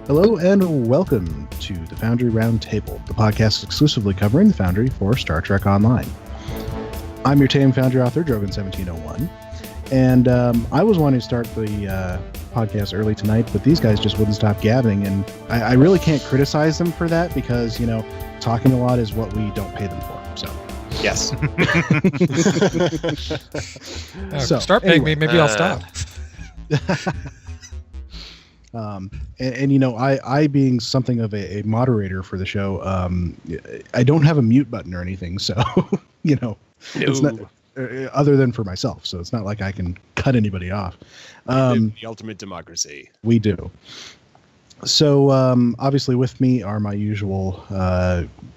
Hello and welcome to the Foundry Roundtable, the podcast exclusively covering the Foundry for Star Trek Online. I'm your tame Foundry author, Drogan1701, and I was wanting to start the podcast early tonight, but these guys just wouldn't stop gabbing, and I really can't criticize them for that because, you know, talking a lot is what we don't pay them for, so. Yes. So, start paying me, maybe I'll stop. And you know, I being something of a moderator for the show, I don't have a mute button or anything, so you know, it's not other than for myself. So it's not like I can cut anybody off. The ultimate democracy. We do. So obviously, with me are my usual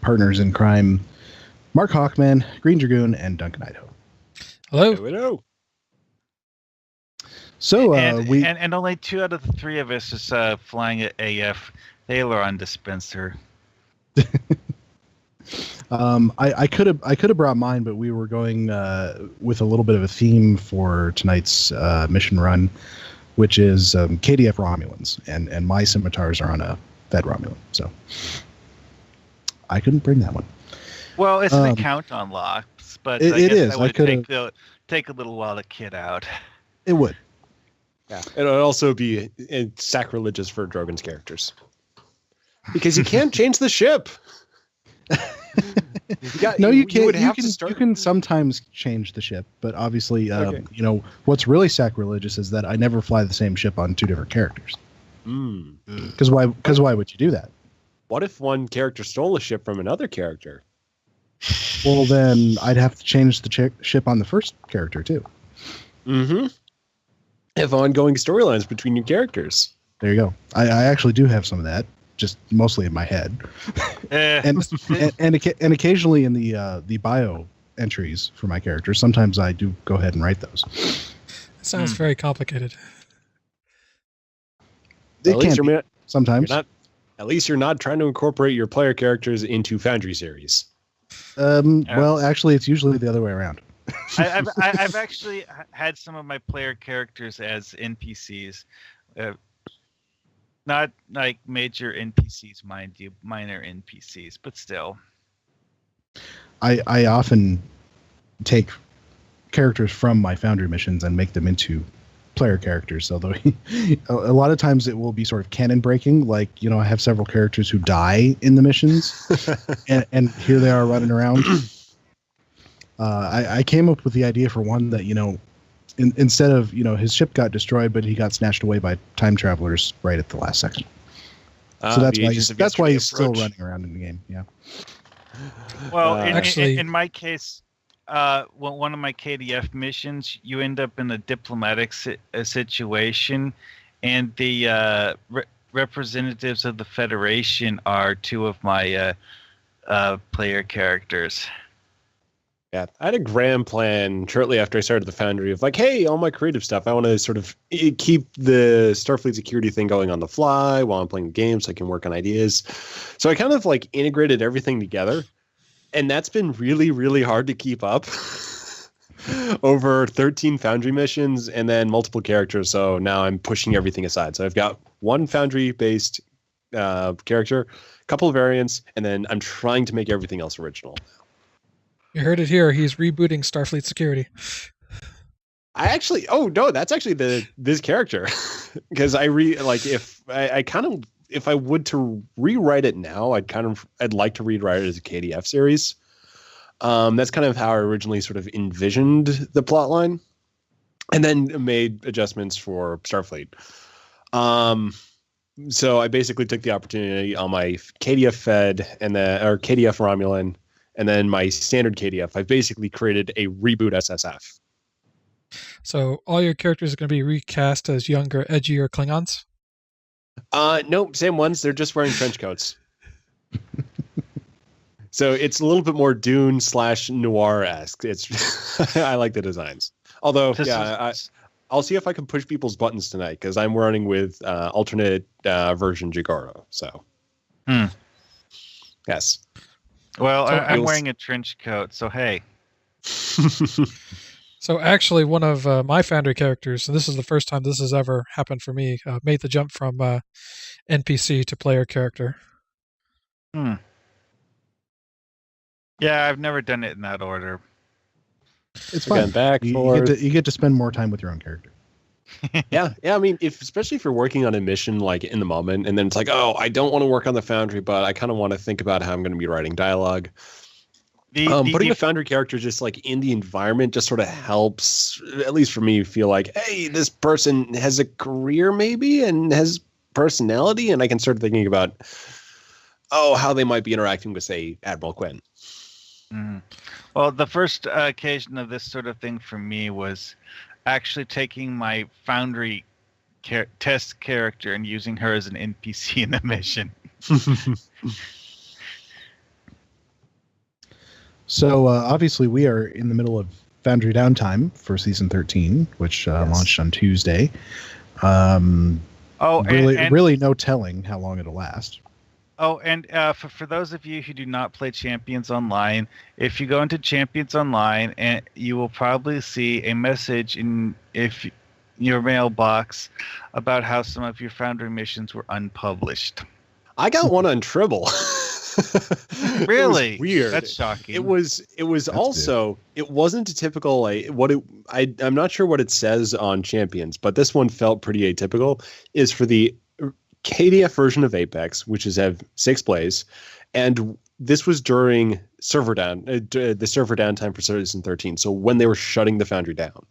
partners in crime: Markhawkman, Greendragoon, and DuncanIdaho. Hello. Hello. So and only 2 out of the 3 of us is flying an AF aileron dispenser. I could have brought mine, but we were going with a little bit of a theme for tonight's mission run, which is KDF Romulans, and my scimitars are on a Fed Romulan, so I couldn't bring that one. Well, it's an account unlocks, but it I guess is. that would take a little while to kit out. It would. Yeah, it would also be sacrilegious for Drogan's characters because you can't change the ship. You can sometimes change the ship, but obviously, you know, what's really sacrilegious is that I never fly the same ship on 2 different characters. Because why would you do that? What if one character stole a ship from another character? Well, then I'd have to change the ship on the first character too. Mm-hmm. Have ongoing storylines between your characters. There you go. I actually do have some of that, just mostly in my head, and occasionally in the bio entries for my characters. Sometimes I do go ahead and write those. It sounds very complicated. Sometimes. At least you're not trying to incorporate your player characters into Foundry series. Well, actually, it's usually the other way around. I've actually had some of my player characters as NPCs, not like major NPCs, mind you, minor NPCs, but still. I often take characters from my Foundry missions and make them into player characters. Although a lot of times it will be sort of canon breaking, like, you know, I have several characters who die in the missions, and here they are running around. I came up with the idea for one that, you know, instead of, you know, his ship got destroyed, but he got snatched away by time travelers right at the last second. So that's why he's still running around in the game. Yeah. Well, in my case, one of my KDF missions, you end up in a diplomatic situation, and the representatives of the Federation are 2 of my player characters. Yeah, I had a grand plan shortly after I started the Foundry of like, hey, all my creative stuff, I want to sort of keep the Starfleet security thing going on the fly while I'm playing the game so I can work on ideas. So I kind of like integrated everything together, and that's been really, really hard to keep up over 13 Foundry missions and then multiple characters. So now I'm pushing everything aside. So I've got 1 Foundry-based character, a couple of variants, and then I'm trying to make everything else original. You heard it here. He's rebooting Starfleet security. That's actually this character, because if I would to rewrite it now, I'd like to rewrite it as a KDF series. That's kind of how I originally sort of envisioned the plot line, and then made adjustments for Starfleet. So I basically took the opportunity on my KDF Fed or KDF Romulan. And then my standard KDF, I've basically created a reboot SSF. So all your characters are going to be recast as younger, edgier Klingons? No, same ones. They're just wearing trench coats. So it's a little bit more Dune / noir-esque. I like the designs. Although, I'll see if I can push people's buttons tonight, because I'm running with alternate version Jigaro. So, yes. Well, I'm wearing a trench coat, so hey. So actually, one of my Foundry characters, and this is the first time this has ever happened for me, made the jump from NPC to player character. Yeah, I've never done it in that order. It's fun. You get to spend more time with your own character. Yeah. I mean, especially if you're working on a mission like in the moment, and then it's like, oh, I don't want to work on the Foundry, but I kind of want to think about how I'm going to be writing dialogue. Putting a Foundry character just like in the environment just sort of helps, at least for me, feel like, hey, this person has a career maybe and has personality, and I can start thinking about, how they might be interacting with, say, Admiral Quinn. Mm. Well, the first occasion of this sort of thing for me was actually taking my Foundry test character and using her as an NPC in the mission. So obviously we are in the middle of Foundry downtime for season 13, which launched on Tuesday. Really no telling how long it'll last. Oh, and for those of you who do not play Champions Online, if you go into Champions Online, and you will probably see a message in your mailbox about how some of your Foundry missions were unpublished. I got one on Tribble. Really? Weird. That's shocking. It was also good. It wasn't a typical I'm not sure what it says on Champions, but this one felt pretty atypical. Is for the KDF version of Apex, which is have 6 plays, and this was during the server downtime for season 13. So when they were shutting the Foundry down.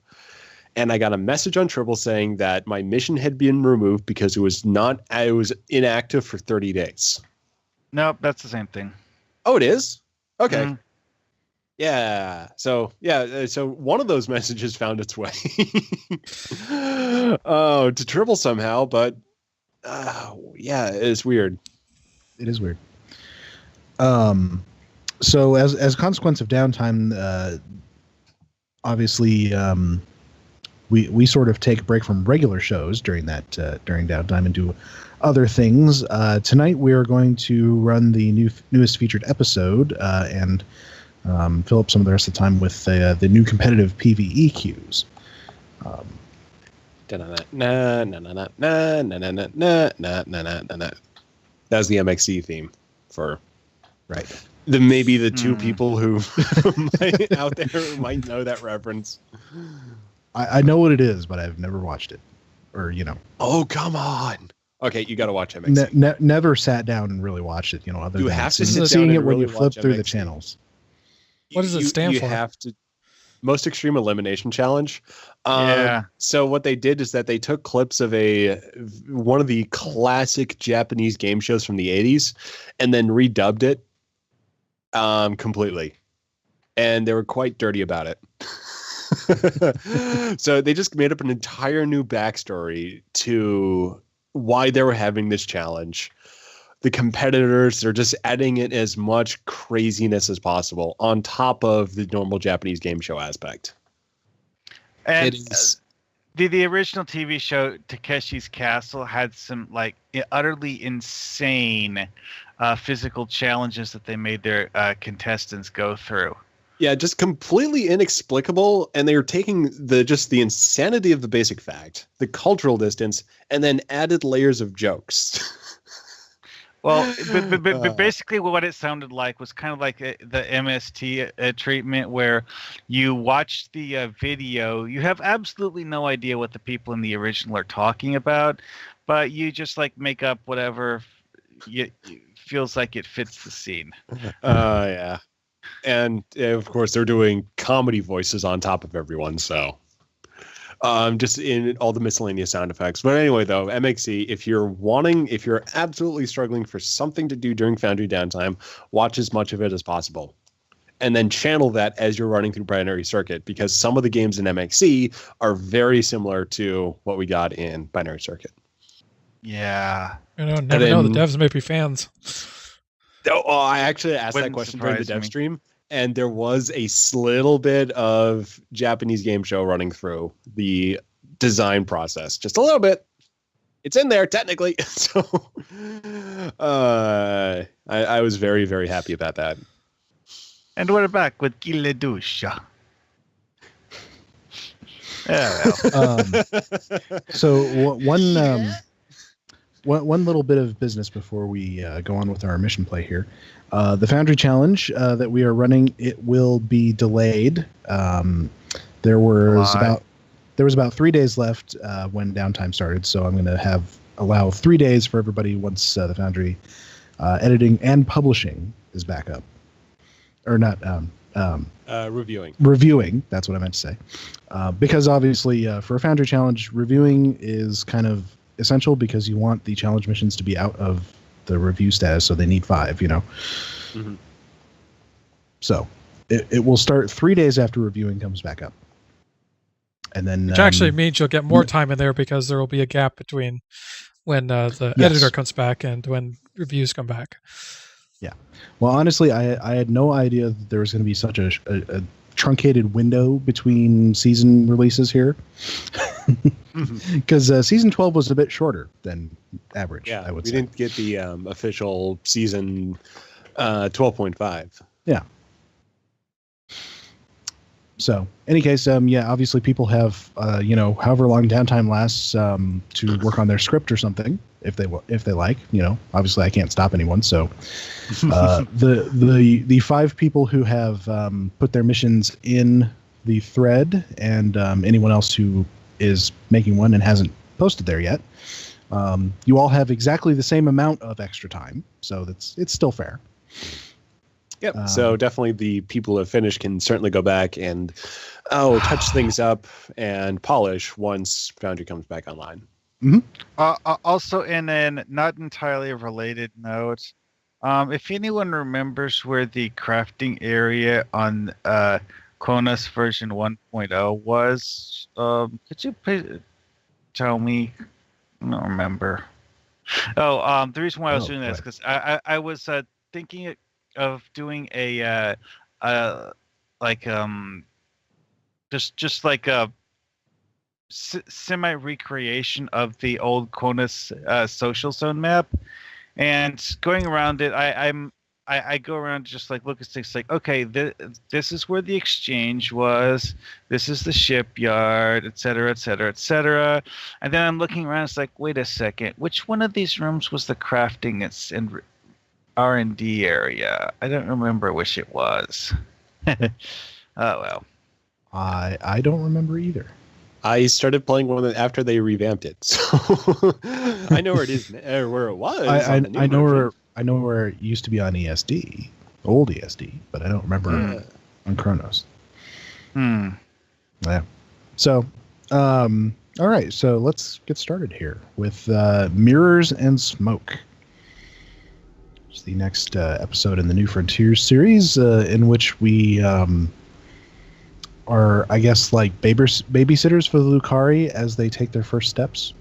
And I got a message on Tribble saying that my mission had been removed because it was inactive for 30 days. Nope, that's the same thing. Oh, it is? Okay. Mm. Yeah. So one of those messages found its way to Tribble somehow, but it's weird. It is weird. So as a consequence of downtime, obviously, we sort of take a break from regular shows during downtime and do other things. Tonight we are going to run the newest featured episode and fill up some of the rest of the time with the new competitive PvE queues. That was the MXC theme for maybe the two people who out there might know that reference. I know what it is, but I've never watched it, Oh, come on. Okay, you got to watch MXC. Never sat down and really watched it. Other you than have to seeing it when really you flip through MXC. The channels. What does it stand for? You have to. Most Extreme Elimination Challenge. So what they did is that they took clips of one of the classic Japanese game shows from the 80s and then redubbed it completely. And they were quite dirty about it. So they just made up an entire new backstory to why they were having this challenge. The competitors, they're just adding in as much craziness as possible on top of the normal Japanese game show aspect. And it is, the original TV show Takeshi's Castle had some utterly insane physical challenges that they made their contestants go through. Yeah, just completely inexplicable, and they were taking the insanity of the basic fact, the cultural distance, and then added layers of jokes. Well, but basically what it sounded like was kind of like the MST treatment, where you watch the video, you have absolutely no idea what the people in the original are talking about, but you just make up whatever feels like it fits the scene. Yeah. And of course they're doing comedy voices on top of everyone, so just in all the miscellaneous sound effects. But anyway, though, MXC, if you're absolutely struggling for something to do during Foundry downtime, watch as much of it as possible. And then channel that as you're running through Binary Circuit, because some of the games in MXC are very similar to what we got in Binary Circuit. Yeah. Never know. The devs may be fans. I actually asked that question during the dev stream, and there was a little bit of Japanese game show running through the design process. Just a little bit. It's in there, technically. So I was very, very happy about that. And we're back with Gile Dusha. Yeah. Well. So one little bit of business before we go on with our mission play here. The Foundry Challenge that we are running, it will be delayed. There was about 3 days left when downtime started, so I'm going to allow 3 days for everybody once the Foundry editing and publishing is back up, or not. Reviewing, that's what I meant to say. Because obviously for a Foundry Challenge, reviewing is kind of essential because you want the challenge missions to be out of the review status, so they need 5, Mm-hmm. So it will start 3 days after reviewing comes back up. And then, which actually means you'll get more time in there because there will be a gap between when the editor comes back and when reviews come back. Yeah. Well, honestly, I had no idea that there was going to be such a truncated window between season releases here. Because season 12 was a bit shorter than average, I would say. We didn't get the official season 12.5. Yeah. So, any case, obviously people have, however long downtime lasts to work on their script or something, if they like. Obviously I can't stop anyone. So, the 5 people who have put their missions in the thread, and anyone else who is making one and hasn't posted there yet, you all have exactly the same amount of extra time. So it's still fair. Yep. So definitely the people who have finished can certainly go back and touch things up and polish once Foundry comes back online. Mm-hmm. Also, in a not entirely related note, if anyone remembers where the crafting area on Konos version 1.0 was, could you please tell me? I don't remember. The reason why I was doing this is because I was thinking of doing a just like a semi recreation of the old Konos social zone map, and going around it, I go around just like look at things like, okay, this is where the exchange was, this is the shipyard, etc., etc., etc. And then I'm looking around, it's like, wait a second, which one of these rooms was the crafting and R&D area? I don't remember which it was. Oh well. I don't remember either. I started playing one after they revamped it, so I know where it is, or where it was. I know where it used to be on ESD, old ESD, but I don't remember on Kronos. Yeah. So, all right. So let's get started here with Mirrors and Smoke. It's the next episode in the New Frontiers series, in which we are, I guess, like babysitters for the Lucari as they take their first steps.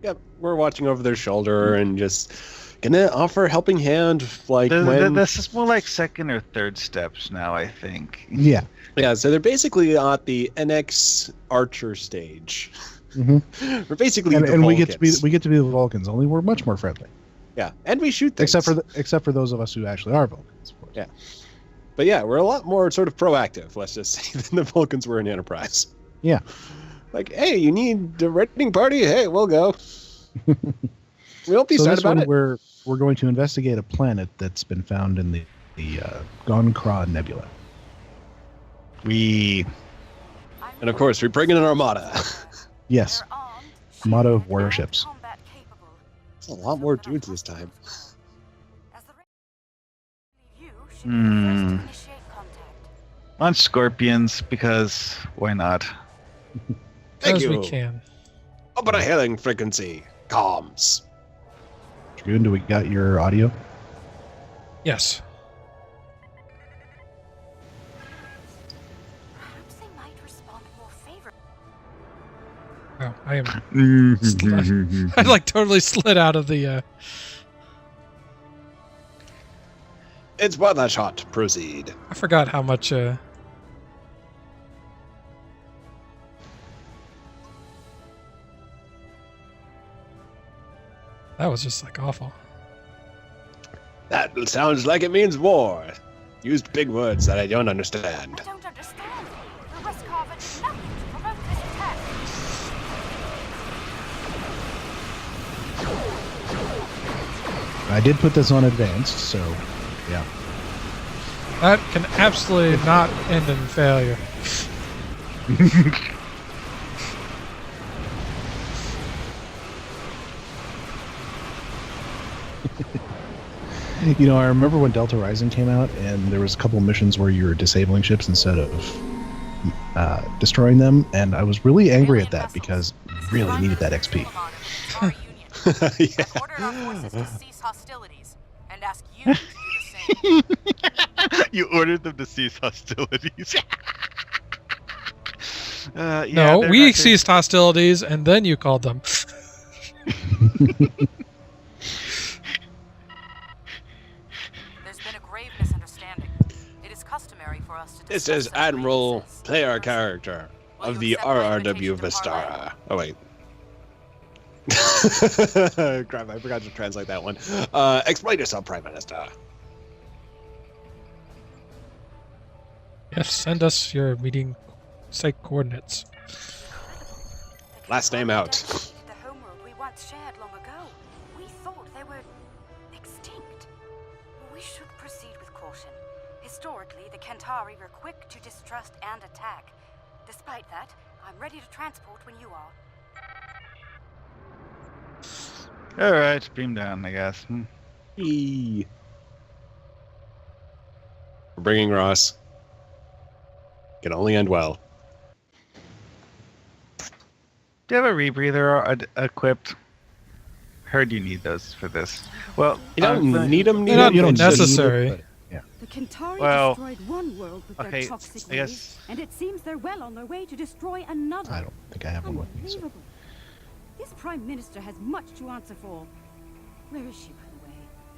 Yep, we're watching over their shoulder and just gonna offer a helping hand. Like this is more like second or third steps now, I think. Yeah. Yeah. So they're basically at the NX Archer stage. Mm-hmm. We're basically and we get to be the Vulcans. Only we're much more friendly. Yeah, and we shoot things. Except for those of us who actually are Vulcans. Of course. Yeah. But yeah, we're a lot more sort of proactive, let's just say, than the Vulcans were in Enterprise. Yeah. Like, hey, you need a renting party? Hey, we'll go. We won't be sad about it. We're going to investigate a planet that's been found in the Gonkra Nebula. And of course, we bring in an armada. Yes. Armada of warships. It's a lot more dudes this time. On Scorpions, because why not? Thank as you. we can. Open a hailing frequency. Comms. Dragoon, do we got your audio? Yes. Perhaps they might respond more favorably. Oh, I am. I like totally slid out of the. It's worth a shot. Proceed. I forgot how much. That was just like awful. That sounds like it means war. Used big words that I don't understand. I don't understand. The Westcarver did nothing to provoke this I did put this on advanced, so yeah. That can absolutely not end in failure. You know, I remember when Delta Rising came out, and there was a couple of missions where you were disabling ships instead of destroying them, and I was really angry at that because I really needed that XP. Yeah. I've ordered our forces to cease hostilities and ask you to do the same. You ordered them to cease hostilities. No, we ceased hostilities, and then you called them. There's been a grave misunderstanding. It is customary for us to This discuss is such Admiral grievances. Player Character of the RRW Vistara. Oh, wait. Crap, I forgot to translate that one. Explain yourself, Prime Minister. Yes, send us your meeting site coordinates. Last name out. The homeworld we once shared long ago. We thought they were extinct. We should proceed with caution. Historically, the Kentari were quick to distrust and attack. Despite that, I'm ready to transport when you are. Alright, beam down, I guess. Eee. We're bringing Ross. Can only end well. Do you have a rebreather equipped? Heard you need those for this. Well, You don't need them. They're not You don't necessary. need it, but, yeah. The Kentari Well, destroyed one world with okay, their toxic I guess- waves, and it seems they're well on their way to destroy another. I don't think I have one with me. So. Unbelievable. This Prime Minister has much to answer for. Where is she, by the way?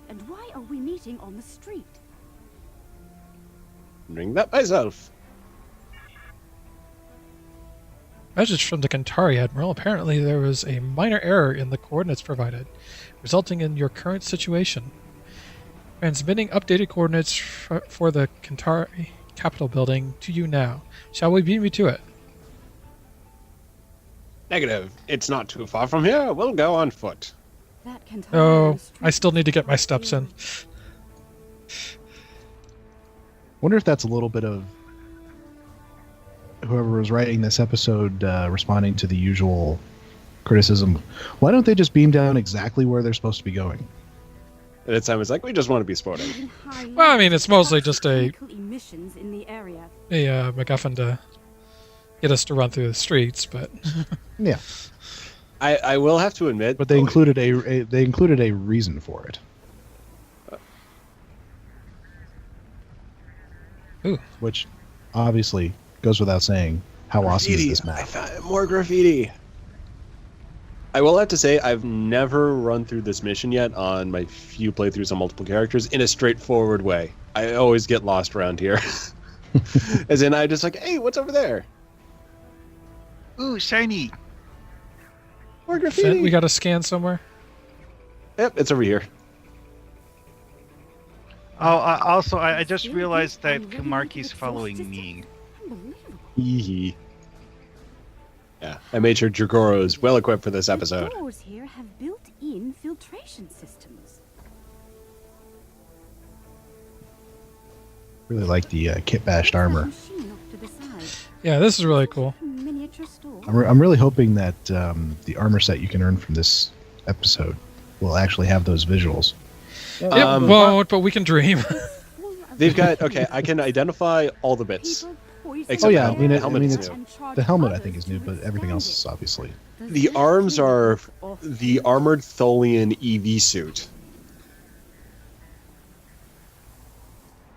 And why are we meeting on the street? Bring that myself. Message from the Kentari Admiral. Apparently there was a minor error in the coordinates provided, resulting in your current situation. Transmitting updated coordinates for the Kentari Capitol building to you now. Shall we beam you to it? Negative. It's not too far from here. We'll go on foot. That Kentari Oh, on the street I still need to get my is steps in. Wonder if that's a little bit of whoever was writing this episode responding to the usual criticism. Why don't they just beam down exactly where they're supposed to be going? And this time it's like, we just want to be sporting. even high Well, I mean, levels it's mostly of just a chemical emissions in the area. MacGuffin to get us to run through the streets, but Yeah, I will have to admit, but they included a reason for it. Ooh. Which obviously goes without saying. How awesome is this I map? found more graffiti. I will have to say, I've never run through this mission yet on my few playthroughs on multiple characters in a straightforward way. I always get lost around here. As in, I just like, hey, what's over there? Ooh, shiny. More graffiti. we got to scan somewhere. Yep, it's over here. Oh, also, I just realized that Kamarki's following me. Unbelievable. Hee. Yeah, I made sure Dragoro is well equipped for this episode. The doors here have built-in filtration systems. Really like the kit bashed armor. What's that machine off to the side? Yeah, this is really cool. A miniature store. I'm really hoping that the armor set you can earn from this episode will actually have those visuals. It won't, but we can dream. They've got, okay, I can identify all the bits. Except Oh yeah, the I mean, helmet is it's new. the helmet I think is new, but everything else is obviously. The arms are the armored Tholian EV suit.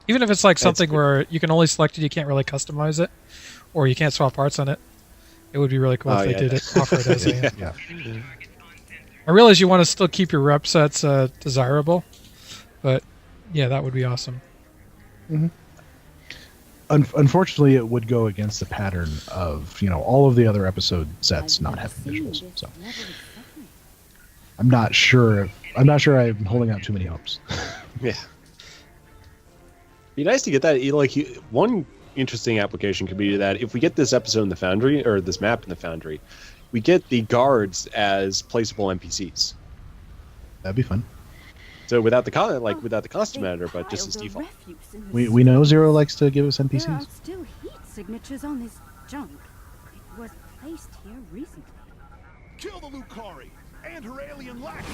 Even if it's like That's something good. where you can only select it, you can't really customize it, or you can't swap parts on it. It would be really cool Oh, if yeah. they did it, offer it as a. Yeah. I realize you want to still keep your rep sets desirable, but yeah, that would be awesome. Unfortunately, it would go against the pattern of all of the other episode sets not having visuals. So I'm not sure. I'm holding out too many hopes. Yeah. Be nice to get that. One interesting application could be that if we get this episode in the Foundry, or this map in the Foundry, we get the guards as placeable NPCs. That'd be fun. So without the without the constant editor, but just as default. We know Zero likes to give us NPCs. There are still heat signatures on this junk. It was placed here recently. Kill the Lucari and her alien lackey.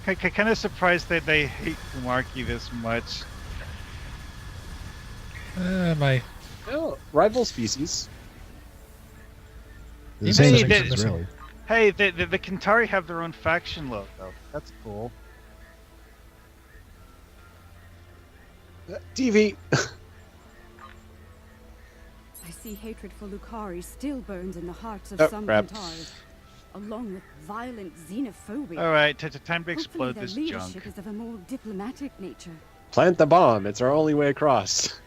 Kind of surprised that they hate Marky this much. Well, rival species. The same Hey, species, really. Hey, the Kentari have their own faction logo. That's cool. TV. I see hatred for Lucari still burns in the hearts of Oh, some crap. Kentars, along with violent xenophobia. All right, time to explode Hopefully this their junk. leadership is of a more diplomatic nature. Plant the bomb. It's our only way across.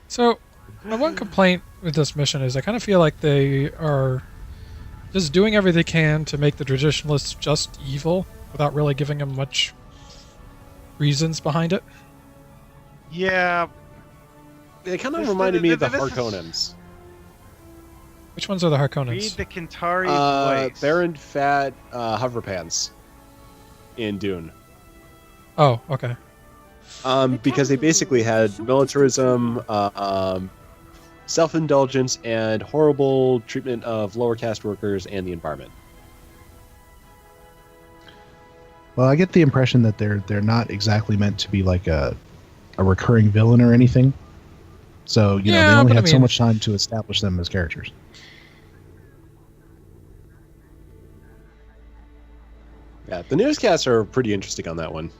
So, my one complaint with this mission is I kind of feel like they are just doing everything they can to make the traditionalists just evil without really giving them much reasons behind it. Yeah. It kind of reminded me of the Harkonnens. Which ones are the Read Harkonnens? the Kentari place. Baron Fat Hoverpants in Dune. Oh, okay. Because they basically had militarism, self-indulgence, and horrible treatment of lower caste workers and the environment. Well, I get the impression that they're not exactly meant to be like a recurring villain or anything. So, they only had so much time to establish them as characters. Yeah, the newscasts are pretty interesting on that one.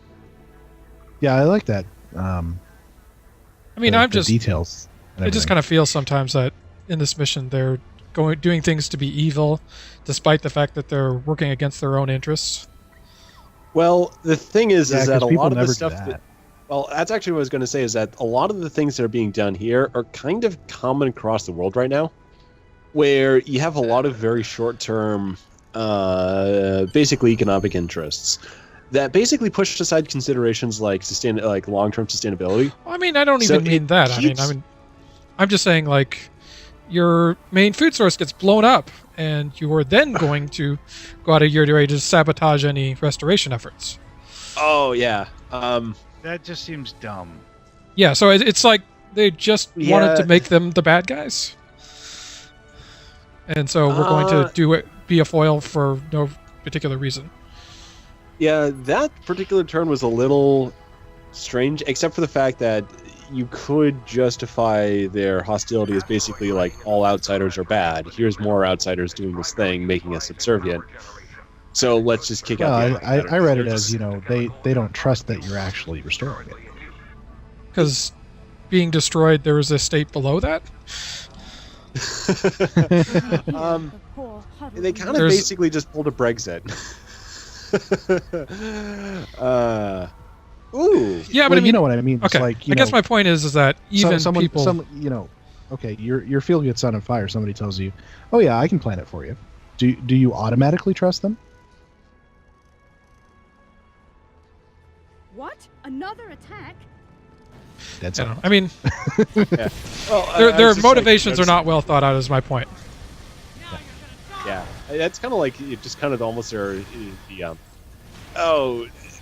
Yeah, I like that. I'm the just details. I just kind of feel sometimes that in this mission they're doing things to be evil, despite the fact that they're working against their own interests. Well, the thing is that a people lot of never the do stuff that. well, that's actually what I was going to say, is that a lot of the things that are being done here are kind of common across the world right now, where you have a lot of very short-term, basically economic interests that basically push aside considerations like long-term sustainability. I mean, I don't even mean that. I'm just saying, like, your main food source gets blown up, and you are then going to go out of your way to sabotage any restoration efforts. Oh, yeah. That just seems dumb. Yeah, so it's like they just wanted to make them the bad guys. And so we're going to be a foil for no particular reason. Yeah, that particular turn was a little strange, except for the fact that you could justify their hostility as basically like all outsiders are bad. Here's more outsiders doing this thing, making us subservient. So let's just kick out the I read it as, they don't trust that you're actually restoring it. Because being destroyed, there was a state below that? They kind of basically just pulled a Brexit. Ooh. Yeah, but well, I mean, you know what I mean. Okay, It's like, I guess my point is that even people... okay, your field gets set on fire. Somebody tells you, oh yeah, I can plant it for you. Do you automatically trust them? What? Another attack? That's I mean, Yeah. Well, their motivations are not well thought out, is my point. Yeah, that's kind of like just kind of almost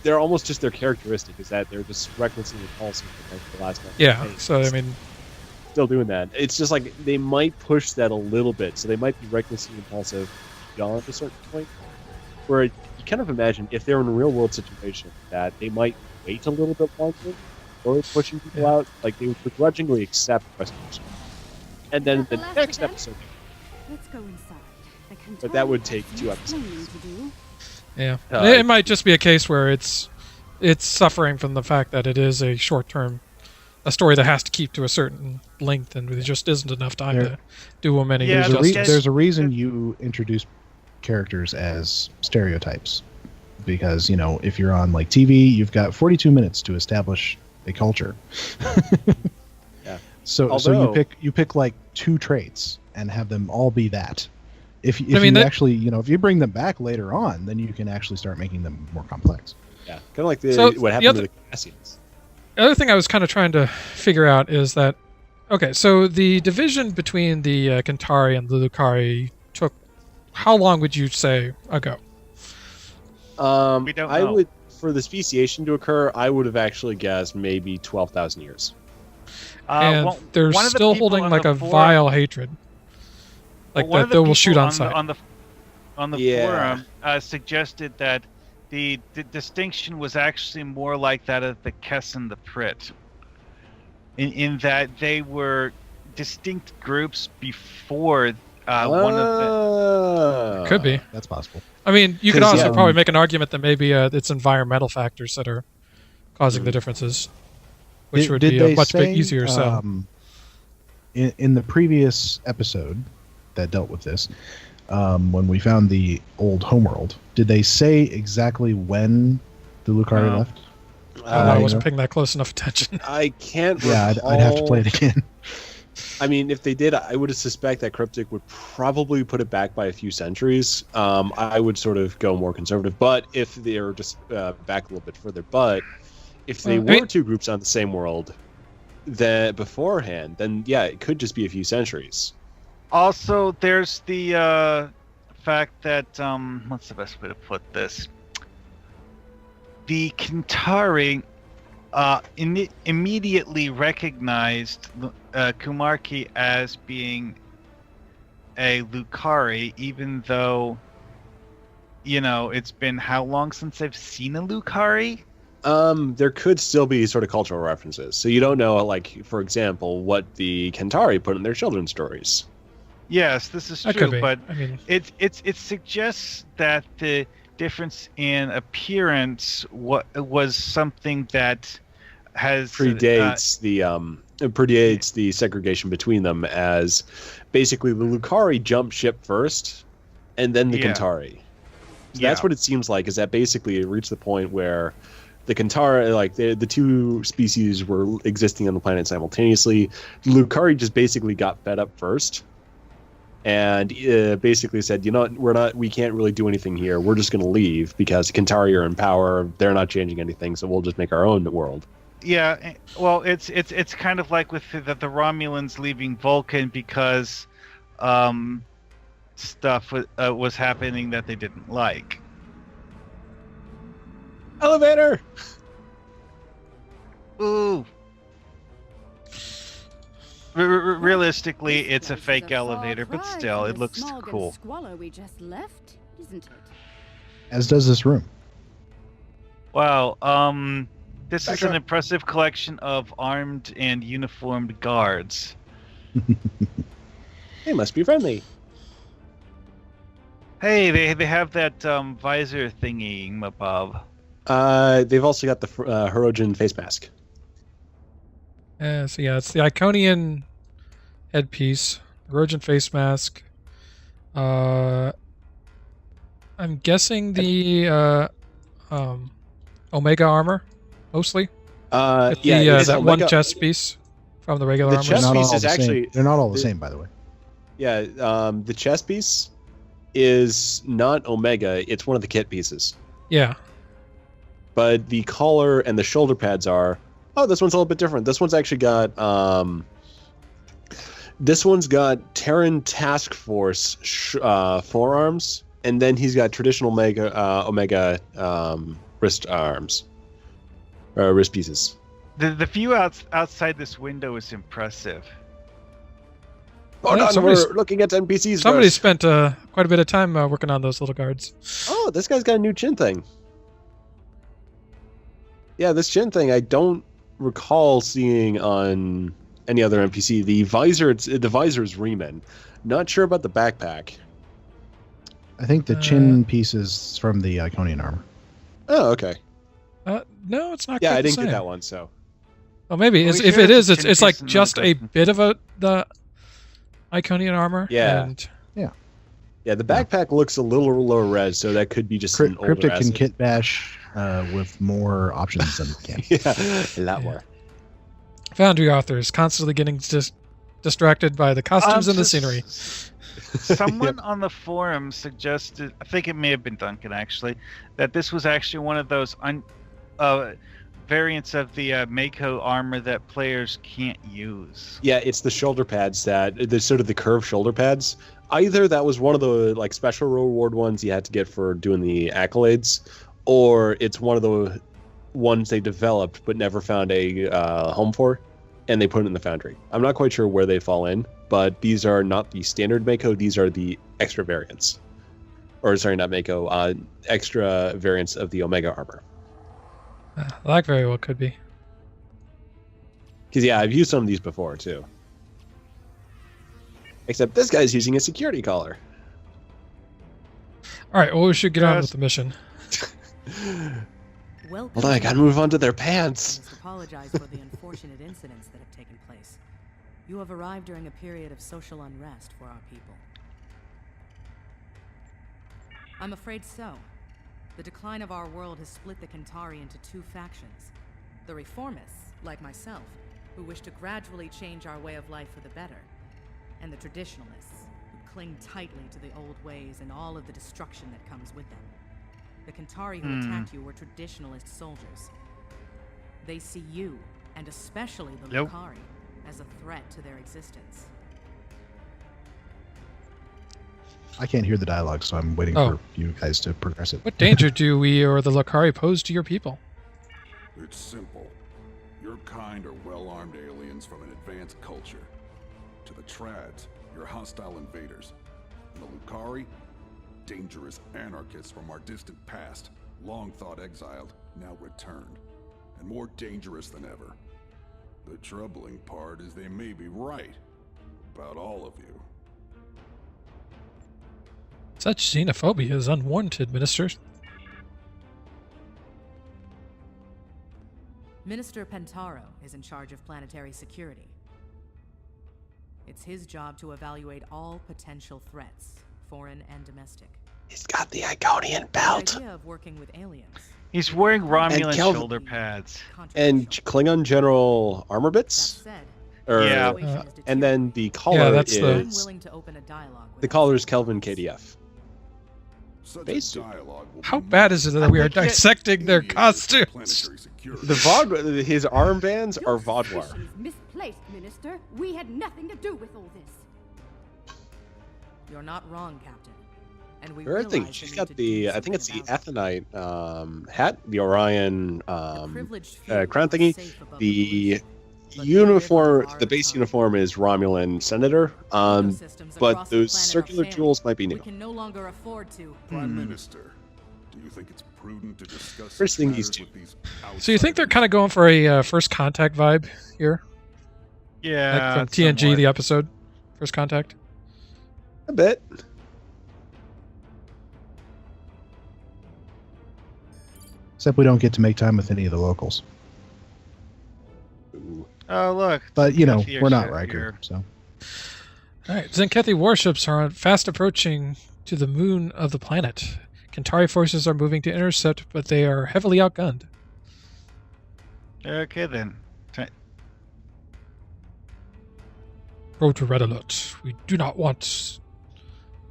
they're almost just their characteristic is that they're just recklessly impulsive like the last one. Yeah, so I mean, still doing that. It's just like they might push that a little bit, so they might be recklessly impulsive beyond a certain point. Where you kind of imagine if they're in a real world situation that they might wait a little bit longer or pushing people out, like they would begrudgingly accept restoration. And then in the next episode, Let's go inside. but that would take 2 episodes. yeah, it might just be a case where it's suffering from the fact that it is a short-term, a story that has to keep to a certain length, and there just isn't enough time to do them any justice. There's a reason you introduce characters as stereotypes, because if you're on like TV, you've got 42 minutes to establish a culture. Yeah. So you pick like 2 traits and have them all be that. If you bring them back later on, then you can actually start making them more complex. Yeah, kind of like what happened to the Cassians. The other thing I was kind of trying to figure out is that Okay, so the division between the Kentari and the Lucari took how long would you say ago? We don't know. For the speciation to occur, I would have actually guessed maybe 12,000 years. And they're still holding like a vile hatred. Like that they will shoot on sight. On the forum suggested that the distinction was actually more like that of the Kess and the Prit. In that they were distinct groups before one of the... Could be. That's possible. I mean, you could also probably make an argument that maybe it's environmental factors that are causing the differences, which would be a much easier sell. In the previous episode that dealt with this, when we found the old homeworld, did they say exactly when the Lucari left? I wasn't paying that close enough attention. I can't recall. Yeah, I'd have to play it again. I mean, if they did, I would suspect that Cryptic would probably put it back by a few centuries. I would sort of go more conservative. But if they're just back a little bit further, but if they were two groups on the same world that beforehand, then yeah, it could just be a few centuries. Also, there's the fact that what's the best way to put this? The Kentari immediately recognized Kumarki as being a Lucari, even though, it's been how long since they've seen a Lucari? There could still be sort of cultural references. So you don't know, like, for example, what the Kentari put in their children's stories. Yes, this is true, but I mean, it suggests that the difference in appearance was something that has predates the segregation between them, as basically the Lucari jumped ship first and then the Kentari. So that's what it seems like, is that basically it reached the point where the Kentari, like the two species were existing on the planet simultaneously. The Lucari just basically got fed up first. And basically said, we can't really do anything here. We're just going to leave because Kentari are in power. They're not changing anything, so we'll just make our own world. Yeah, well, it's kind of like with the Romulans leaving Vulcan because stuff was happening that they didn't like. Elevator! Ooh. Realistically, it's a fake elevator, but still, it looks cool. We just left, isn't it? As does this room. Wow, this is an impressive collection of armed and uniformed guards. They must be friendly. Hey, they have that visor thingy, Mabob. They've also got the Hirogen face mask. So yeah, it's the Iconian headpiece, Hirogen face mask. I'm guessing the Omega armor, mostly. That one chest piece from the regular armor. Chest piece is actually they're not all the same, by the way. Yeah, the chest piece is not Omega. It's one of the kit pieces. Yeah. But the collar and the shoulder pads are. Oh, this one's a little bit different. This one's actually got Terran Task Force forearms, and then he's got traditional Omega wrist arms, wrist pieces. The view outside this window is impressive. Oh no, we're looking at NPCs. Somebody spent quite a bit of time working on those little guards. Oh, this guy's got a new chin thing. Yeah, this chin thing I don't recall seeing on any other NPC. The visor is Riemann. Not sure about the backpack. I think the chin piece is from the Iconian armor. Oh, okay. No, it's not. Yeah, I didn't get that one. So, well, maybe if it is, it's like just a bit of the Iconian armor. Yeah, yeah. The backpack looks a little lower res, so that could be just an older Cryptic asset. can kit bash with more options than we can. Yeah, a lot more. Foundry authors constantly getting distracted by the costumes and the scenery. Someone on the forum suggested, I think it may have been Duncan actually, that this was actually one of those variants of the Mako armor that players can't use. Yeah, it's the shoulder pads the sort of the curved shoulder pads. Either that was one of the like special reward ones you had to get for doing the accolades, or it's one of the ones they developed but never found a home for, and they put it in the Foundry. I'm not quite sure where they fall in, but these are not the standard Mako. These are the extra variants. Or sorry, not Mako, extra variants of the Omega armor. That very well could be. Because, yeah, I've used some of these before, too. Except this guy's using a security collar. All right, well, we should get on with the mission. Welcome. Hold on, I gotta move on to their pants. I must apologize for the unfortunate incidents that have taken place. You have arrived during a period of social unrest for our people. I'm afraid so. The decline of our world has split the Kentari into two factions. The reformists, like myself, who wish to gradually change our way of life for the better, and the traditionalists, who cling tightly to the old ways and all of the destruction that comes with them. The Kentari who attacked you were traditionalist soldiers. They see you, and especially the Lucari, as a threat to their existence. I can't hear the dialogue, so I'm waiting for you guys to progress it. What danger do we or the Lucari pose to your people? It's simple. Your kind are well-armed aliens from an advanced culture. To the Trads, you're hostile invaders. And the Lucari, dangerous anarchists from our distant past, long thought exiled, now returned, and more dangerous than ever. The troubling part is they may be right about all of you. Such xenophobia is unwarranted, Minister. Minister Pentaro is in charge of planetary security. It's his job to evaluate all potential threats, foreign and domestic. He's got the Iconian belt. The idea of working with aliens. He's wearing Romulan shoulder pads. And Klingon General armor bits? That said, Yeah. And then the collar that's is... The collar is Kelvin KDF. Such dialogue will How be bad is it that we are dissecting their costumes? planetary security. His armbands are Vaudouar. Suspicion is misplaced, Minister. We had nothing to do with all this. You're not wrong, Captain. And we I think realize she's need got to the, do I think it's the something about it. Athenite hat, the Orion privileged few crown are thingy. safe above The police, but uniform, are the base found. uniform is Romulan Senator, Ecosystems but across the those planet are circular failing. jewels might be new. We can no longer afford to. Prime Minister, do you think it's prudent to discuss First thing matters these two. with these So you think they're outsiders? kind of going for a first contact vibe here? Yeah. Like from TNG, somewhat. the episode First Contact? A bit. Except we don't get to make time with any of the locals. Oh, look. But, you know, Fear we're not ship Riker, here. so... Alright, Zenkethi warships are fast approaching to the moon of the planet. Kentari forces are moving to intercept, but they are heavily outgunned. Okay, then. Go to Red Alert. We do not want...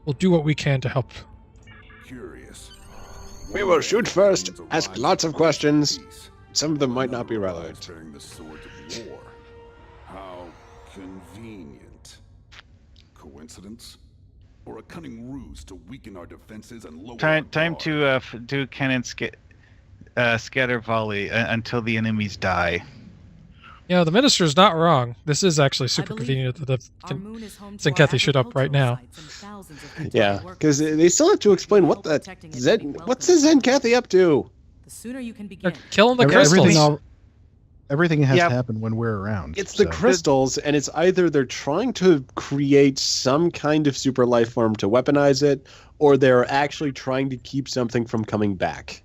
We'll do what we can to help. Curious. We will shoot first, Aliens ask arrive lots of to questions. peace. Some of them might not be Another relevant. arrives bearing the sword of war. How convenient. Coincidence? Or a cunning ruse to weaken our defenses and lower our Time guard? to do cannon scatter volley until the enemies die. Yeah, the minister's not wrong. This is actually super believe convenient that Our the moon is home to Zenkethi our should up right agricultural now. sites and thousands of Kentari Yeah, workers. because they still have to explain what that what's the Zenkethi up to? The sooner you can They're begin. killing the Everything, crystals. everything has Yeah. to happen when we're around. It's the so- crystals, and it's either they're trying to create some kind of super life form to weaponize it, or they're actually trying to keep something from coming back.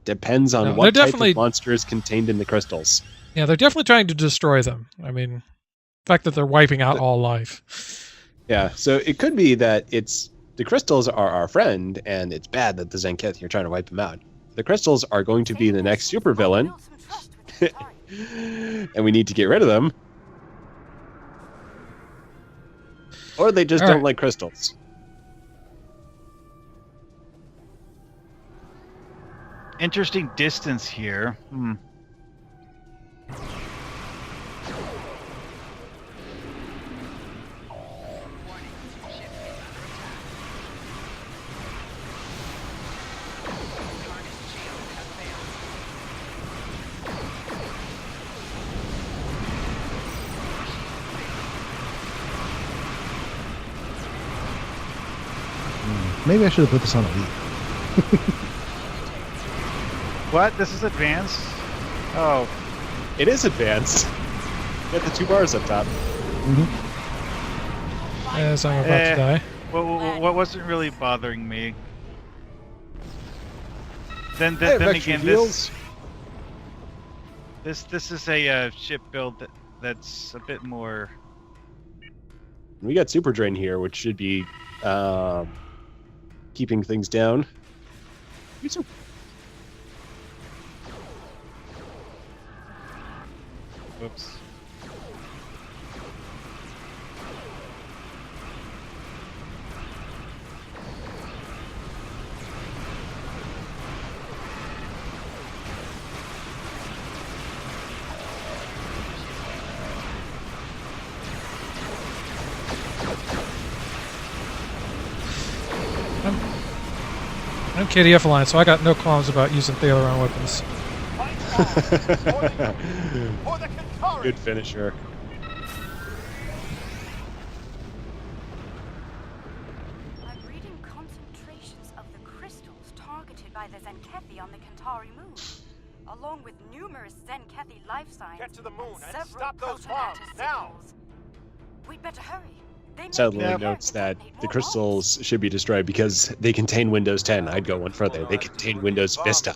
Depends on No, what they're type definitely- of monster is contained in the crystals. Yeah, they're definitely trying to destroy them. I mean, the fact that they're wiping out all life. Yeah, so it could be that it's the crystals are our friend, and it's bad that the Zenkethi are trying to wipe them out. The crystals are going to be the next supervillain, and we need to get rid of them. Or they just All don't right. like crystals. Interesting distance here. Maybe I should have put this on Elite. What? This is advanced? Oh. It is advanced. Get the 2 bars up top. As I'm about to die. What wasn't really bothering me? Then again, this is a ship build that's a bit more. We got Super Drain here, which should be keeping things down. Whoops. I'm KDF Alliance, so I got no qualms about using Thalaron weapons. Good finisher. I'm reading concentrations of the crystals targeted by the Zenkethi on the Kentari moon, along with numerous Zenkethi life signs. Get to the moon and several stop those protonator bombs now. signals. We'd better hurry. Sutherland notes that the crystals should be destroyed because they contain Windows 10. I'd go one further. They contain Windows Vista.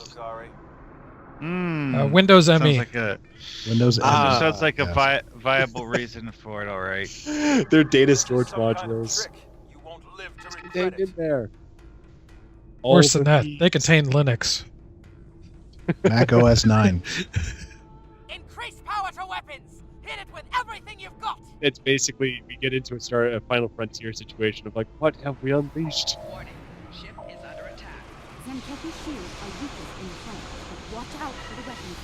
Windows ME. Sounds like a Windows ME. sounds like a viable reason for it. All right. They're data storage modules. You won't live to It's regret contained it. in there. Worse than that, they contain Linux. Mac OS 9. Increase power to weapons. Hit it with everything you've got. It's basically, we get into a Final Frontier situation of like, what have we unleashed? Warning, ship is under attack. Zenkethi shields are weakest in the front, but watch out for the weapons.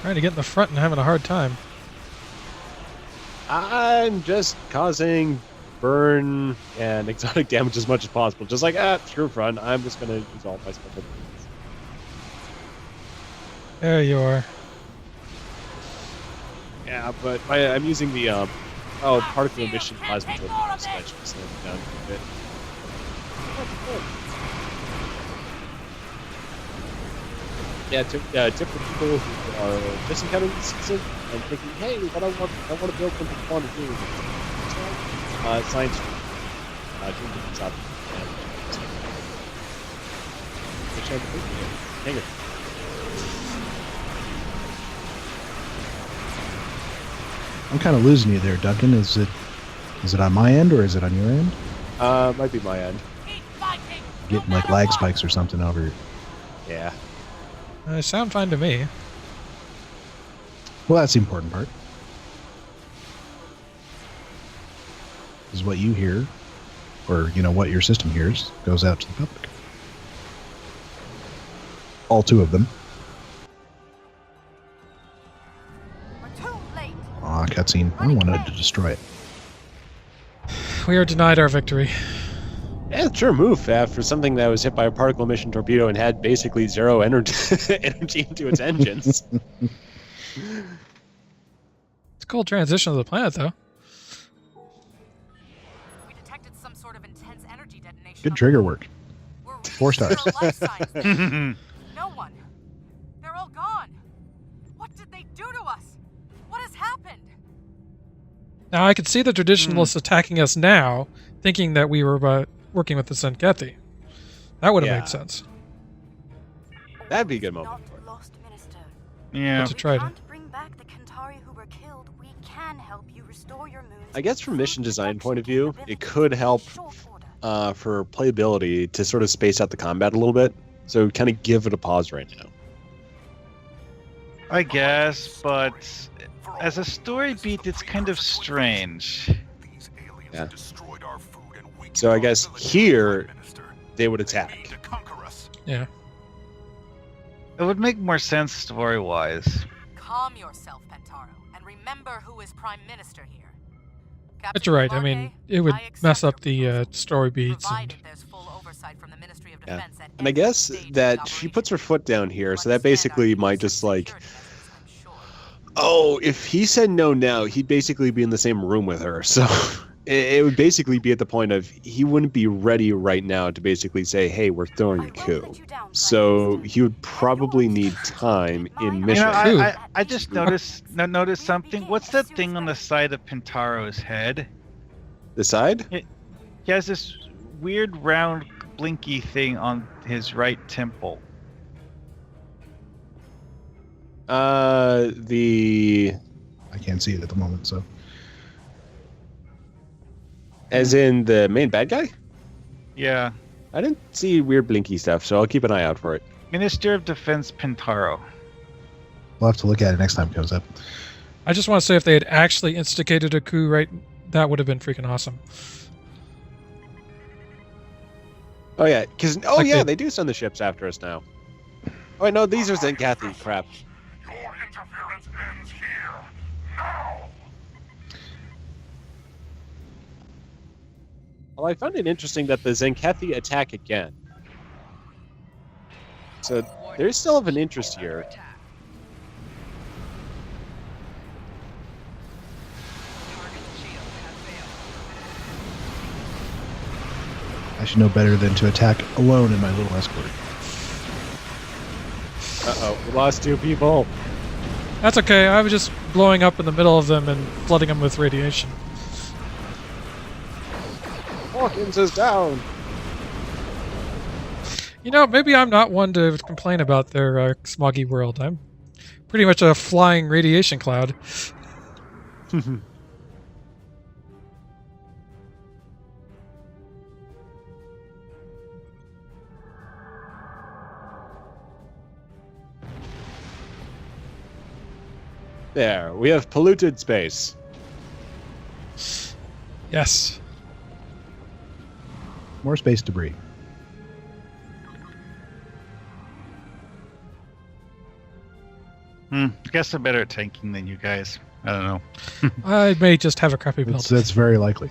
Trying to get in the front and having a hard time. I'm just causing burn and exotic damage as much as possible. Just like, screw front. I'm just going to use all my special things. There you are. Yeah, but I'm using the particle emission plasma torpedo suspension to slow them down a bit. Yeah, different people who are just encountering the season and thinking, hey, what I want to build something fun to do. Science doing different stuff. Which I think, hang it. I'm kind of losing you there, Duncan. Is it on my end or is it on your end? Might be my end. Getting like lag spikes or something over here. Yeah. Sound fine to me. Well, that's the important part. Is what you hear, or what your system hears, goes out to the public. All 2 of them. We're too late. Aw, cutscene. I wanted to destroy it. We are denied our victory. Yeah, sure move, Faf, for something that was hit by a particle emission torpedo and had basically 0 energy into its engines. It's a cool transition of the planet, though. We detected some sort of intense energy detonation. Good trigger work. We're 4 stars. life signs there. No one. They're all gone. What did they do to us? What has happened? Now, I could see the traditionalists attacking us now, thinking that we were working with the Zenkethi. That would have made sense. That'd be a good moment. Not lost, Minister. Yeah. But to try to. We can't Kentari who were killed, we can help you restore your moons. I guess from mission design point of view, it could help for playability to sort of space out the combat a little bit. So kind of give it a pause right now. I guess, but as a story beat, it's kind of strange. Yeah. So I guess here they would attack. Yeah. It would make more sense story-wise. Calm yourself, Pentaro, and remember who is Prime Minister here. But you're right. I mean, it would mess up the story beats. And... Yeah. And I guess that she puts her foot down here, so that basically might just like... Oh, if he said no now, he'd basically be in the same room with her. So it would basically be at the point of he wouldn't be ready right now to basically say, hey, we're throwing a coup. So he would probably need time in mission. You know, I just noticed something. What's that thing on the side of Pentaro's head? The side? He has this weird round blinky thing on his right temple. I can't see it at the moment, so. As in the main bad guy? Yeah. I didn't see weird blinky stuff, so I'll keep an eye out for it. Minister of Defense Pentaro. We'll have to look at it next time it comes up. I just want to say if they had actually instigated a coup, right, that would have been freaking awesome. Oh, yeah, because, they do send the ships after us now. Oh, wait, no, these are Zenkathy, crap. Your interference ends here, now! Well, I found it interesting that the Zenkathy attack again. So, they still have an interest here. I should know better than to attack alone in my little escort. Uh-oh, we lost 2 people. That's okay, I was just blowing up in the middle of them and flooding them with radiation. Hawkins is down. You know, maybe I'm not one to complain about their smoggy world. I'm pretty much a flying radiation cloud. There, we have polluted space. Yes. More space debris. I guess I'm better at tanking than you guys. I don't know. I may just have a crappy build. That's very likely.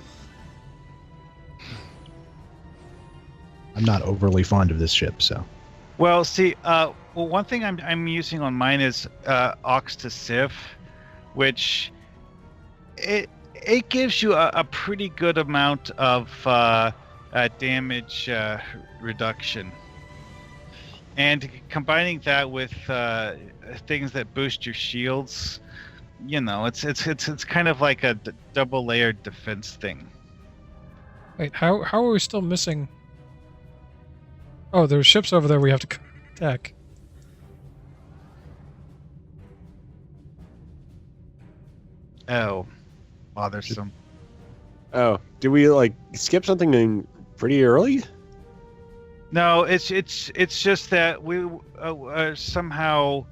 I'm not overly fond of this ship, so. Well, see, one thing I'm using on mine is Ox to Civ, which it gives you a pretty good amount of damage reduction, and combining that with things that boost your shields, you know, it's kind of like a double layered defense thing. Wait, how are we still missing? Oh, there's ships over there we have to attack. Oh, bothersome. Oh, did we like skip something pretty early? No, it's just that we are somehow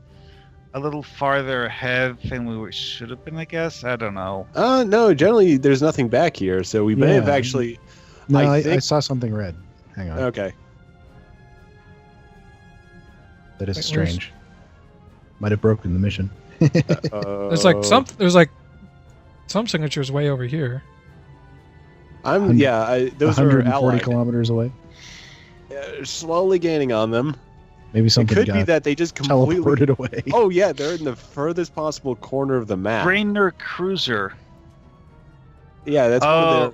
a little farther ahead than we should have been, I guess. I don't know. No, generally there's nothing back here, so we may have actually... No, I saw something red. Hang on. Okay. That is strange. Might have broken the mission. There's like some signatures way over here. Those are 140 kilometers away. Slowly gaining on them. Maybe something it could be that they just completely teleported away. Oh yeah, they're in the furthest possible corner of the map. Brainer Cruiser. Yeah, that's one of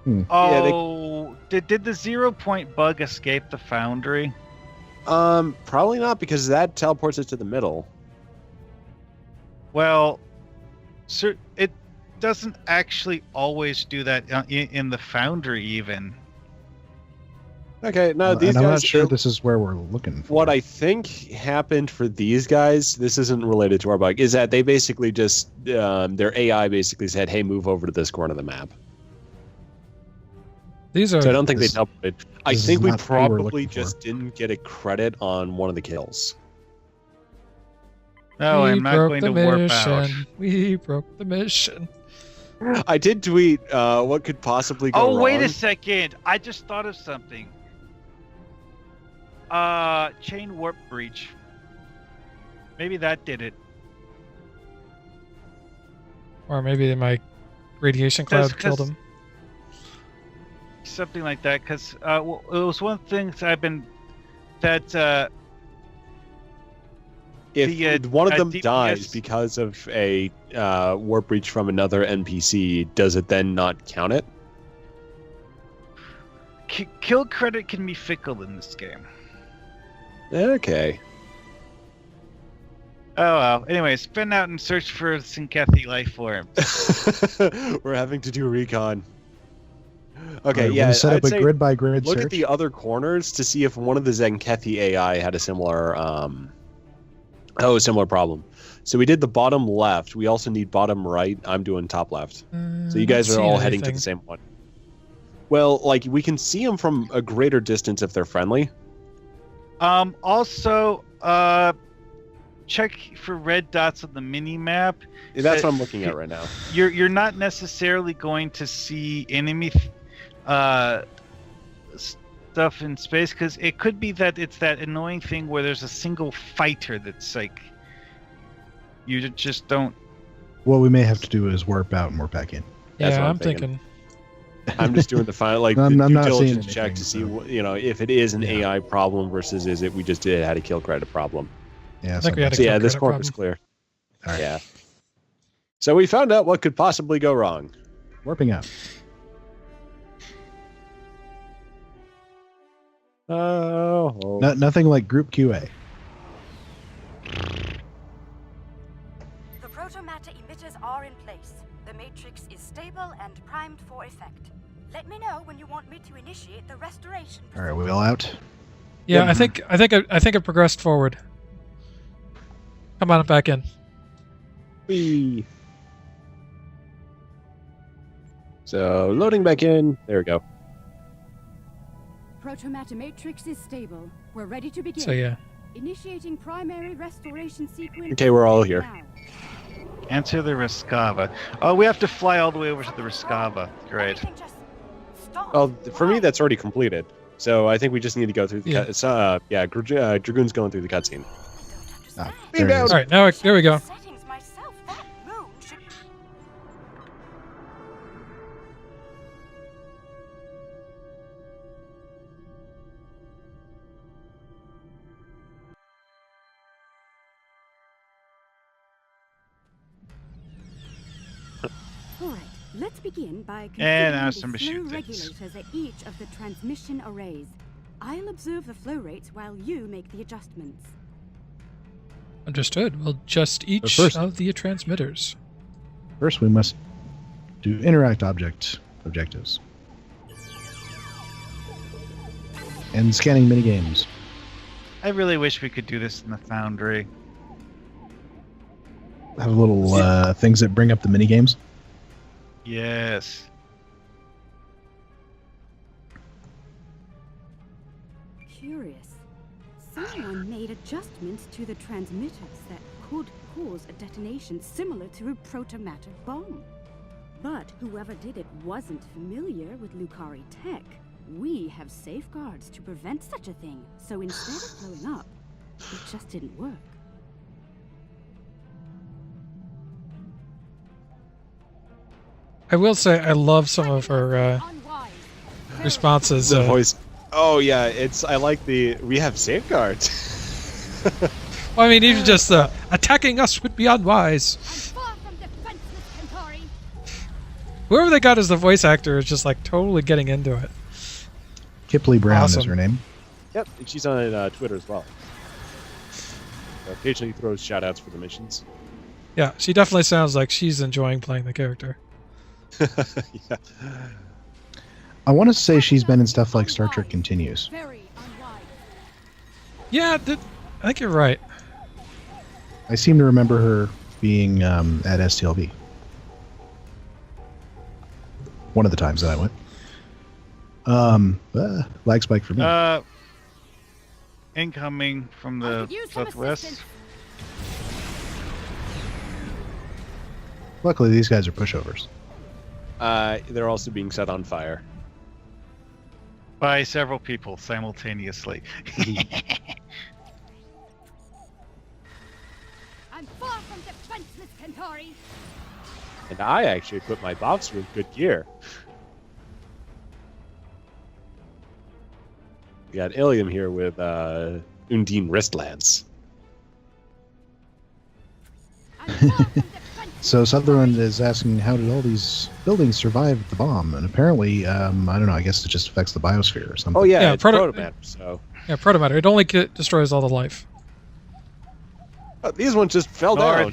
their... Oh, did the 0 point bug escape the Foundry? Probably not, because that teleports it to the middle. Well, it doesn't actually always do that in the Foundry even. Okay, no, these and guys. I'm not sure this is where we're looking for. What I think happened for these guys, this isn't related to our bug, is that they basically just their AI basically said, "Hey, move over to this corner of the map." These are. So I don't think they teleported. I think we not what we were probably looking just didn't get a credit on one of the kills. No, we I'm not broke going the to warp mission. out. We broke the mission. I did tweet what could possibly go wrong. Oh, wait a second. I just thought of something. Chain warp breach. Maybe that did it. Or maybe my radiation cloud killed him. Something like that, because it was one thing that if one of them DPS dies because of a warp breach from another NPC, does it then not count it? Kill credit can be fickle in this game. Okay. Oh well. Anyway, spin out and search for Syncathi life form. We're having to do recon. Okay, Right, yeah. we'll set up I'd a say grid by grid look search. at the other corners to see if one of the Zenkethi AI had a similar similar problem. So we did the bottom left. We also need bottom right. I'm doing top left. So you guys are all heading to the same one. Well, like we can see them from a greater distance if they're friendly. Also, check for red dots on the mini map. That's what I'm looking at right now. You're not necessarily going to see enemy stuff in space, because it could be that it's that annoying thing where there's a single fighter that's like you just don't. What we may have to do is warp out and warp back in. That's Yeah, what I'm thinking. I'm just doing the final I'm due not diligence seeing check to anything, see if it is an AI problem versus is it we just had a kill credit problem. Yeah, I think we had a So yeah, kill this credit corner is problem. clear. All right. Yeah. So we found out what could possibly go wrong. Warping out. Oh. Nothing like group QA. The protomatter emitters are in place. The matrix is stable and primed for effect. Let me know when you want me to initiate the restoration. All right, we all out. Yeah, Yep. I think it progressed forward. Come on back in. Whee. So loading back in. There we go. Protomatter matrix is stable. We're ready to begin. So yeah. Initiating primary restoration sequence. Okay, we're all here. now. Enter the Riskava. Oh, we have to fly all the way over to the Riskava. Great. Everything just stop. Well, for me, that's already completed. So I think we just need to go through the Dragoon's going through the cutscene. Ah, Beam there it down. is. All right, now there we go. Settings myself. That moon should. All right, let's begin by And now configuring some the shoot flow things. regulators at each of the transmission arrays. I'll observe the flow rates while you make the adjustments. Understood. We'll adjust each first- of the transmitters. First, we must do interact objectives. And scanning minigames. I really wish we could do this in the Foundry. Have little things that bring up the minigames. Yes. Curious. Someone made adjustments to the transmitters that could cause a detonation similar to a protomatter bomb. But whoever did it wasn't familiar with Lucari tech. We have safeguards to prevent such a thing, so instead of blowing up, it just didn't work. I will say I love some of her responses. The voice. Oh yeah, I like we have safeguards. Well, I mean, even just attacking us would be unwise. Far from defenseless, Kentar. Whoever they got as the voice actor is just like totally getting into it. Kipley Brown is Awesome. her name. Yep, and she's on Twitter as well. So occasionally throws shout-outs for the missions. Yeah, she definitely sounds like she's enjoying playing the character. Yeah. I want to say she's been in stuff like Star Trek Continues. Yeah, I think you're right. I seem to remember her being at STLV. One of the times that I went. Lag spike for me. Incoming from the southwest. Luckily, these guys are pushovers. They're also being set on fire. By several people simultaneously. I'm far from defenseless, Kentari. And I actually put my buffs with good gear. We got Ilium here with Undine Wristlance. So Sutherland is asking, how did all these buildings survive the bomb? And apparently, I don't know, I guess it just affects the biosphere or something. Oh yeah, it's protomatter, so... Yeah, protomatter. It only destroys all the life. Oh, these ones just fell down.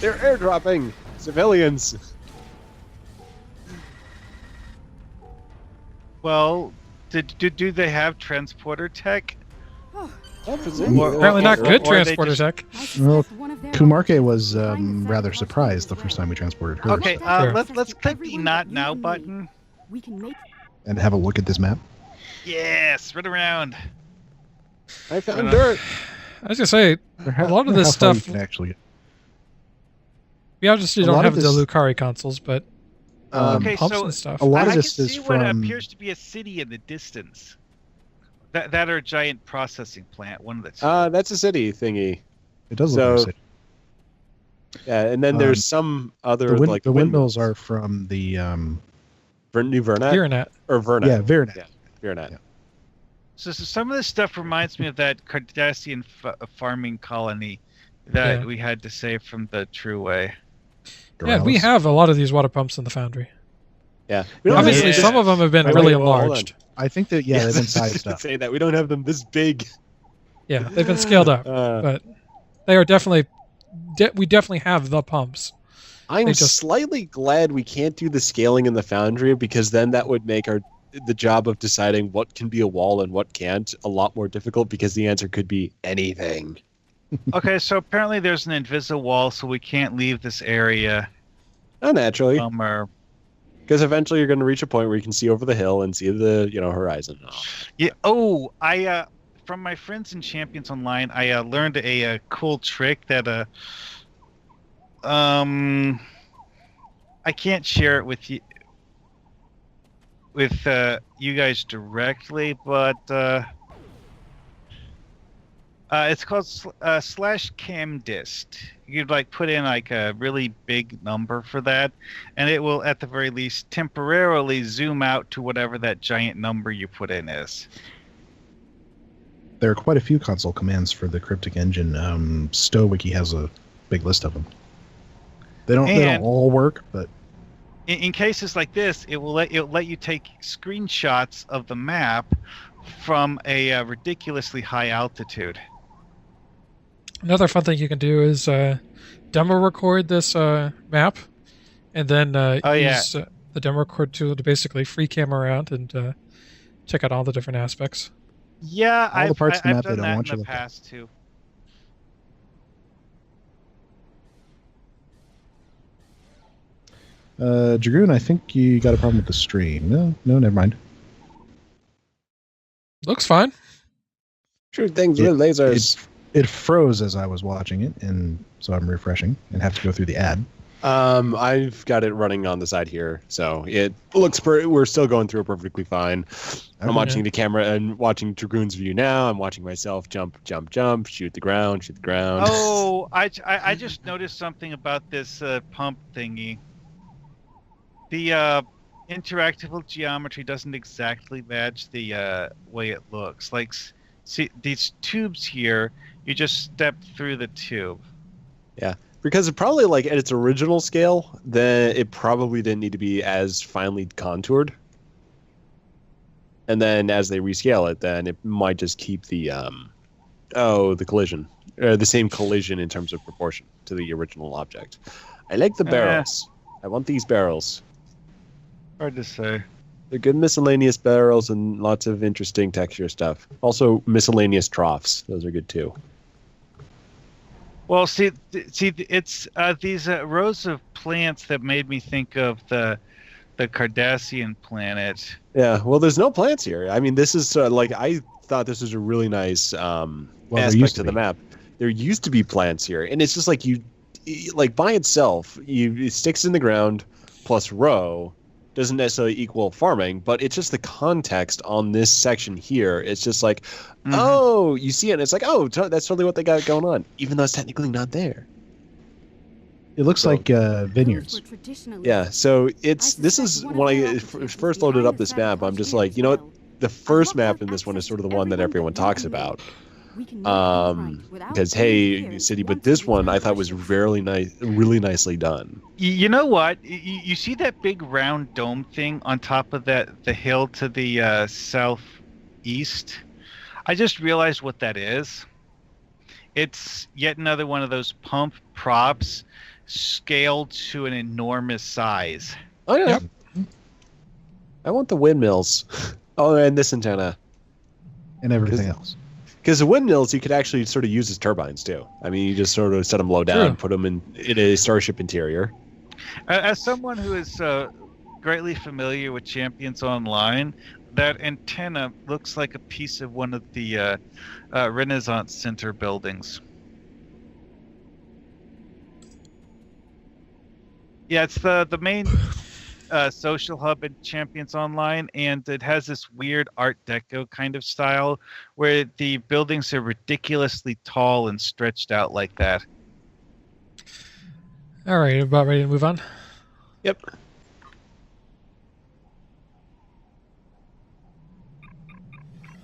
They're airdropping civilians. Well, do they have transporter tech? Apparently not good transporter tech. Well, Kumarke was rather surprised the first time we transported her. Okay, let's click the not now button. We can make and have a look at this map. Yes, run around. I found dirt. I was gonna say a lot of this stuff. Actually, we obviously don't have the Lucari consoles, but okay, pumps so and stuff. A lot I of this can is see from what appears to be a city in the distance. That or a giant processing plant. One of the two. That's a city thingy. It does look like a city. Yeah, and then there's some other the windmills are from the New Vernat? Vernat. Or Vernat. Yeah, Vernat. Yeah, Vernat. Yeah. So some of this stuff reminds me of that Cardassian farming colony that we had to save from the True Way. Yeah, we have a lot of these water pumps in the Foundry. Yeah. Obviously, some of them have been really enlarged. I think that, they've been sized up. Say that. We don't have them this big. Yeah, they've been scaled up. But they are definitely... we definitely have the pumps. I'm slightly glad we can't do the scaling in the Foundry, because then that would make the job of deciding what can be a wall and what can't a lot more difficult, because the answer could be anything. Okay, so apparently there's an invisible wall, so we can't leave this area. Not naturally. Because eventually you're going to reach a point where you can see over the hill and see the horizon. Yeah. Oh, I from my friends in Champions Online, I learned a cool trick that I can't share it with you guys directly, but it's called /camdist. You'd put in a really big number for that, and it will at the very least temporarily zoom out to whatever that giant number you put in is. There are quite a few console commands for the cryptic engine. StowWiki has a big list of them. They don't all work, but in cases like this, it'll let you take screenshots of the map from a ridiculously high altitude. Another fun thing you can do is demo record this map, and then use the demo record tool to basically free cam around and check out all the different aspects. Yeah, all the parts of the map I've they done don't want that you in to the look past too. Dragoon, I think you got a problem with the stream. No, never mind. Looks fine. Sure things with lasers. It froze as I was watching it, and so I'm refreshing and have to go through the ad. I've got it running on the side here, so it looks we're still going through it perfectly fine. I'm watching the camera and watching Dragoon's view now. I'm watching myself jump, shoot the ground. Oh, I just noticed something about this pump thingy. The interactable geometry doesn't exactly match the way it looks. See these tubes here, you just step through the tube. Yeah, because it probably at its original scale, then it probably didn't need to be as finely contoured. And then as they rescale it, then it might just keep the collision, the same collision in terms of proportion to the original object. I like the barrels. I want these barrels. Hard to say. They're good miscellaneous barrels and lots of interesting texture stuff. Also, miscellaneous troughs. Those are good too. Well, see, it's these rows of plants that made me think of the Cardassian planet. Yeah, well, there's no plants here. I mean, this is I thought this was a really nice aspect to the map. There used to be plants here, and it's just like by itself, it sticks in the ground plus row doesn't necessarily equal farming, but it's just the context on this section here. It's just like, oh, you see it, and it's like, oh, that's totally what they got going on, even though it's technically not there. It looks like vineyards. Yeah, so this is when I first loaded up this map, I'm just like, you know what? The first map in this one is sort of the one that everyone talks about. Because, hey, city, but this one I thought was really nicely done. You know what? You see that big round dome thing on top of the hill to the southeast? I just realized what that is. It's yet another one of those pump props scaled to an enormous size. Oh, yeah. Yep. I want the windmills. Oh, and this antenna. And everything else. Because the windmills, you could actually sort of use as turbines, too. I mean, you just sort of set them low down, put them in a starship interior. As someone who is greatly familiar with Champions Online, that antenna looks like a piece of one of the Renaissance Center buildings. Yeah, it's the main social hub in Champions Online, and it has this weird Art Deco kind of style where the buildings are ridiculously tall and stretched out like that. All right, about ready to move on? Yep.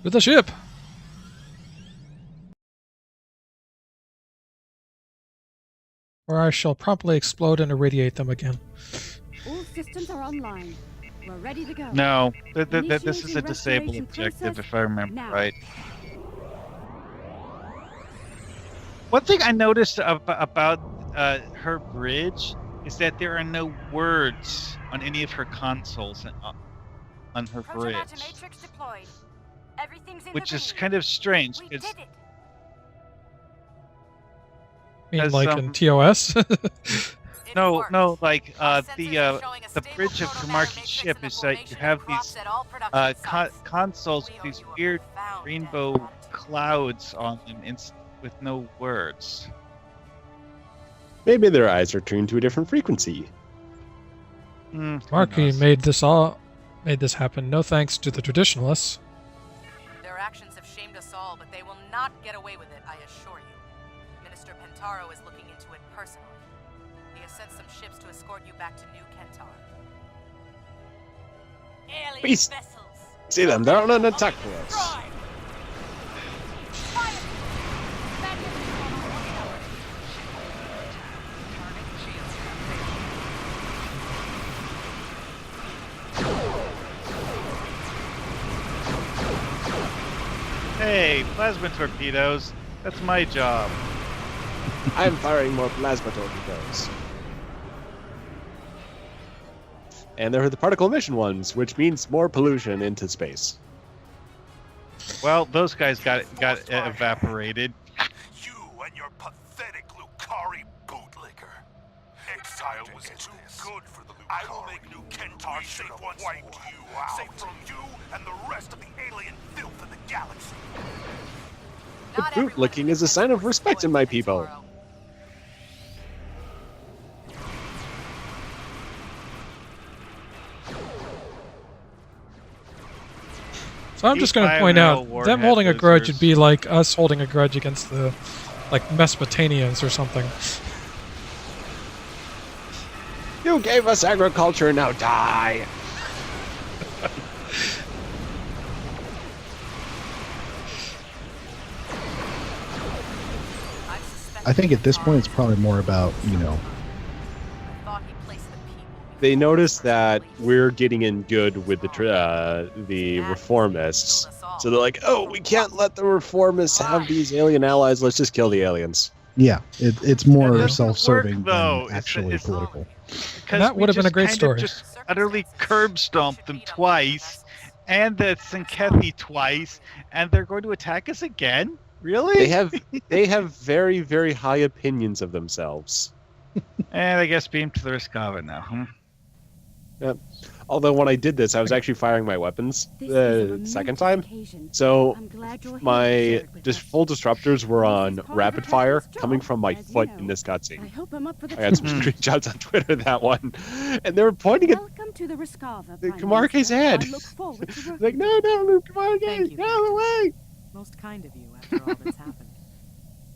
With the ship. Or I shall promptly explode and irradiate them again. All systems are online. We're ready to go. No, this is a disabled objective, if I remember right. One thing I noticed about her bridge is that there are no words on any of her consoles on her bridge. Which is kind of strange. You mean like in TOS? No, like the bridge of Kamarki's ship is that you have these consoles with these weird rainbow clouds on them with no words. Maybe their eyes are tuned to a different frequency. Marky made this happen. No thanks to the traditionalists. Their actions have shamed us all, but they will not get away with it, I assure you. Minister Pentaro is looking into it personally. He has sent some ships to escort you back to New Kentar. We see them, they're on an attack for us. Hey, plasma torpedoes. That's my job. I'm firing more plasma torpedoes. And there are the particle emission ones, which means more pollution into space. Well, those guys got evaporated. You and your pathetic Lucari bootlicker. Exile was too good for the Lucari. I will make New Kentar safe once more. Safe from you and the rest of the alien filth in the galaxy. The bootlicking is a sign of respect in my people. So I'm just going to point out, them holding a grudge would be like us holding a grudge against the, Mesopotamians or something. You gave us agriculture, now die! I think at this point it's probably more about, They noticed that we're getting in good with the reformists. So they're like, oh, we can't let the reformists have these alien allies. Let's just kill the aliens. Yeah, it's more doesn't self-serving work, though. than actually political. That would have been a great story. Just utterly curb stomped them twice, and the Sinkethi twice, and they're going to attack us again? Really? They have very, very high opinions of themselves. And I guess beam to the risk of it now. Yep. Although when I did this, I was actually firing my weapons the second time. So my full disruptors were on rapid fire coming from my foot in this cutscene. I had some screenshots on Twitter of that one. And they were pointing at Kamarke's head. Like, no, Kamarke, get out of the way. Most kind of you after all that's happened.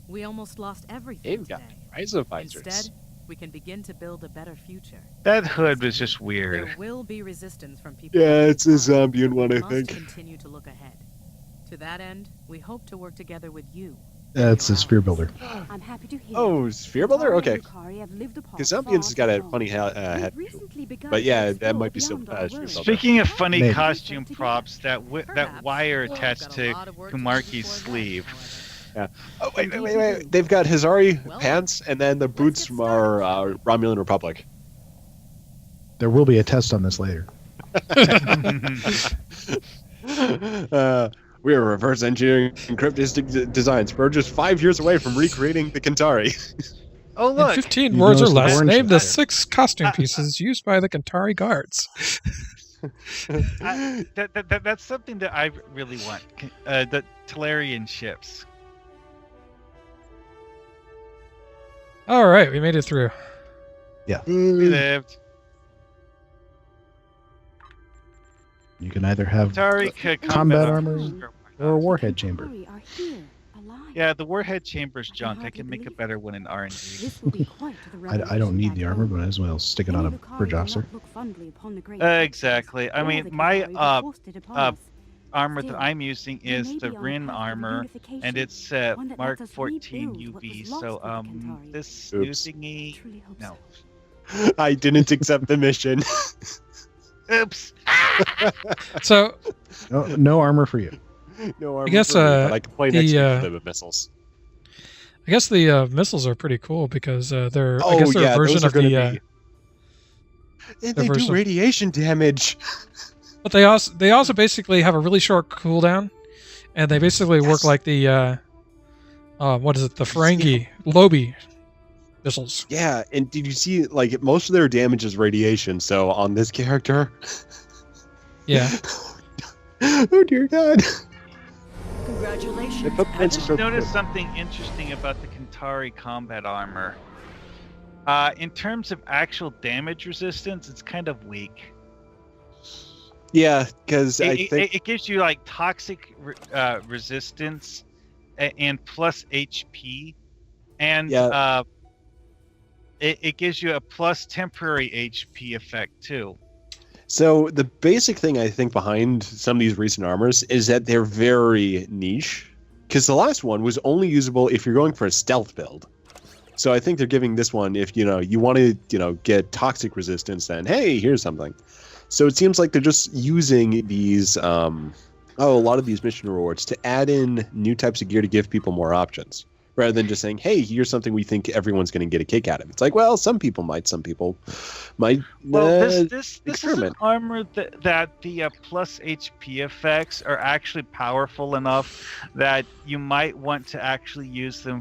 We almost lost everything They've got today. Rhizovisors. Instead, we can begin to build a better future. That hood was just weird. There will be resistance from people. Yeah, it's a Zambian one, I think. Continue to look ahead. To that end, we hope to work together with you. It's a sphere builder. I'm happy to hear. Oh, sphere builder? Okay. Because Zambians has got a funny head. But yeah, that might be some sphere builder. Speaking of funny costume props, that wire attached to Kumarki's sleeve. Yeah. Oh, wait. They've got Hizari pants, and then the boots are Romulan Republic. There will be a test on this later. We are reverse engineering encrypted designs. We're just 5 years away from recreating the Kentari. Oh, look. In 15 words or less, name the 6 costume pieces used by the Kentari guards. That's something that I really want. The Talarian ships. All right, we made it through. Yeah. We lived. You can either have combat armor or a warhead chamber. Yeah, the warhead chamber's junk. I can make a better one in R&D. I don't need the armor, but I as well stick it on a bridge officer. Exactly. I mean, my armor that I'm using is the Rin armor, and it's Mark 14 UV. So this new thingy, no. I didn't accept the mission. Oops. So no armor for you. No armor. I guess for me, but I can play next to the missiles. I guess the missiles are pretty cool because they're. Oh, I guess they're a version of the. And they do radiation damage. But they also basically have a really short cooldown, and they basically work like the what is it? The Ferengi Lobi missiles. Yeah, and did you see like most of their damage is radiation? So on this character, yeah. Oh dear God. Congratulations. I just noticed something interesting about the Kentari combat armor. In terms of actual damage resistance, it's kind of weak. Yeah, because I think it gives you like toxic resistance and plus HP, and it gives you a plus temporary HP effect too. So the basic thing I think behind some of these recent armors is that they're very niche. Because the last one was only usable if you're going for a stealth build. So I think they're giving this one if you want to get toxic resistance, then hey, here's something. So it seems like they're just using these a lot of these mission rewards to add in new types of gear to give people more options. Rather than just saying, hey, here's something we think everyone's going to get a kick out of. It's like, well, some people might. Well, this is an armor that the plus HP effects are actually powerful enough that you might want to actually use them,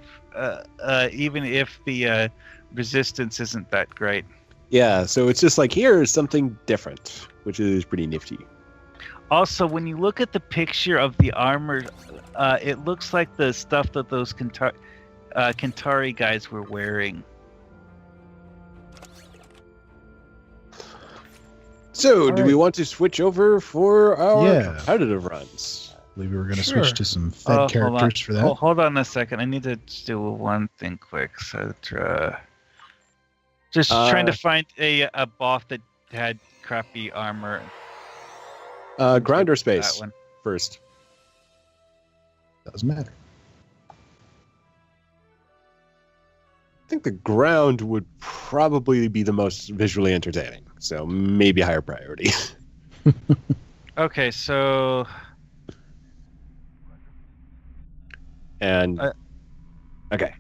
even if the resistance isn't that great. Yeah, so it's just like, here's something different, which is pretty nifty. Also, when you look at the picture of the armor, it looks like the stuff that those Kentari guys were wearing. So, do we want to switch over for our competitive runs? I believe we were going to switch to some Fed characters for that. Hold on a second. I need to do one thing quick. So, just trying to find a buff that had crappy armor. Ground or space first? Doesn't matter. I think the ground would probably be the most visually entertaining, so maybe higher priority. Okay, so... And... okay.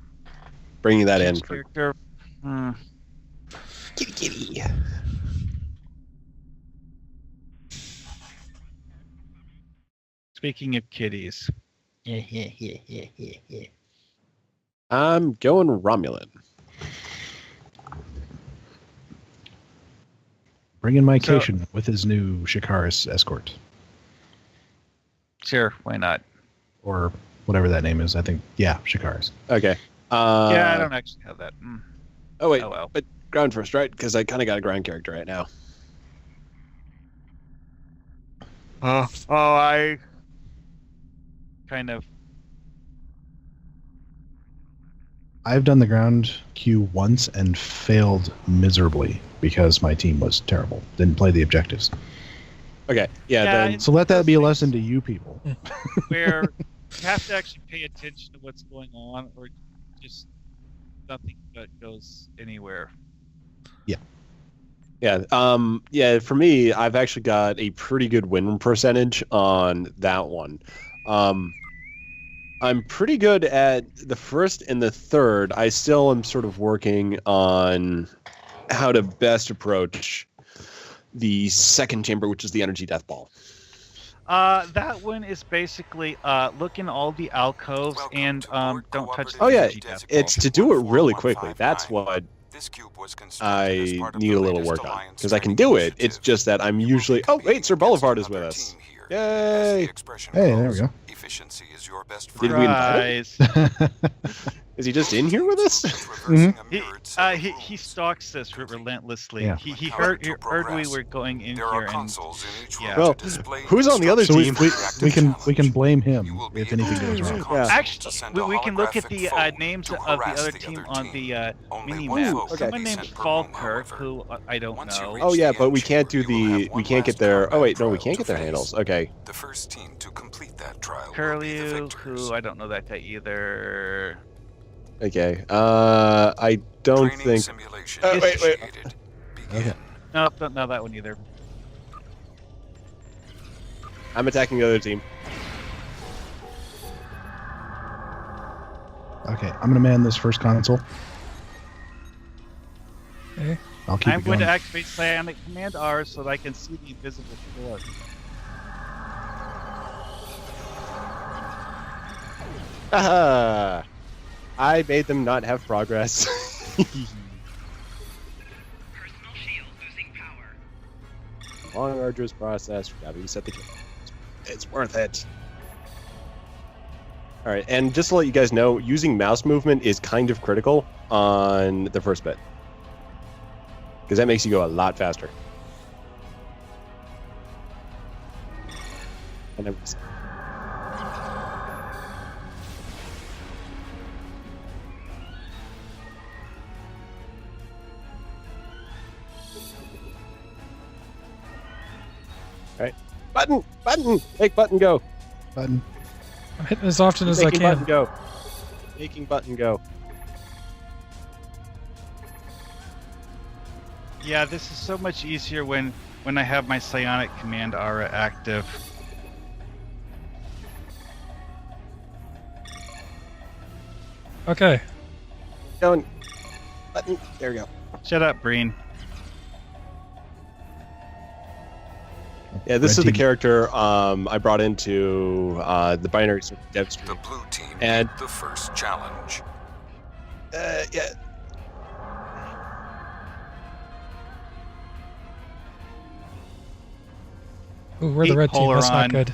bringing that in. Character. Kitty. Speaking of kitties. I'm going Romulan. Bringing my Cation with his new Shikaris escort. Sure, why not? Or whatever that name is. I think, yeah, Shikaris. Okay. Yeah, I don't actually have that. Oh, wait. Oh, well. But ground first, right? Because I kind of got a ground character right now. I kind of. I've done the ground queue once and failed miserably because my team was terrible. Didn't play the objectives. Okay. Yeah. Then, so let that be a lesson to you people. Where you have to actually pay attention to what's going on, or just nothing that goes anywhere. Yeah. Yeah. Yeah. For me, I've actually got a pretty good win percentage on that one. I'm pretty good at the first and the third. I still am sort of working on how to best approach the second chamber, which is the energy death ball. That one is basically look in all the alcoves and don't touch the energy death ball. It's to do it really quickly. That's what I need a little work on, because I can do it. It's just that I'm usually... Oh, wait, Sir Boulevard is with us. Yay! Hey, there we go. Efficiency is your best Did we invite him? Is he just in here with us? He stalks us relentlessly. Yeah. He heard we were going in here, and well, who's on the other team? We can blame him if anything goes wrong. Yeah. Actually, we can look at the names of the other team on the mini map. Okay. Someone named Falkirk, who I don't know. Oh yeah, but we can't do the. We can't get their. Oh wait, no, we can't get their handles. Okay. The first team to complete that trial. Curlew, who I don't know that guy either. Okay. I don't think. Wait. Okay. No, don't know that one either. I'm attacking the other team. Okay, I'm gonna man this first console. Okay. I'll keep I'm it going going. to activate Psionic Command R so that I can see the invisible floor. Haha! I made them not have progress. Personal shield losing power. Long, arduous process. Gotta reset the game. It's worth it. All right, and just to let you guys know, using mouse movement is kind of critical on the first bit, because that makes you go a lot faster. And then, right. Button! Make button go. Button. I'm hitting as often as I Making can. button go. Making button go. Yeah, this is so much easier when I have my Psionic Command aura active. Okay. Going. Button. There we go. Shut up, Breen. Yeah, this Red is the team. character I brought into the binary dev stream. The blue team And the first challenge. yeah. Ooh, we're the red team. That's not Polaron. good.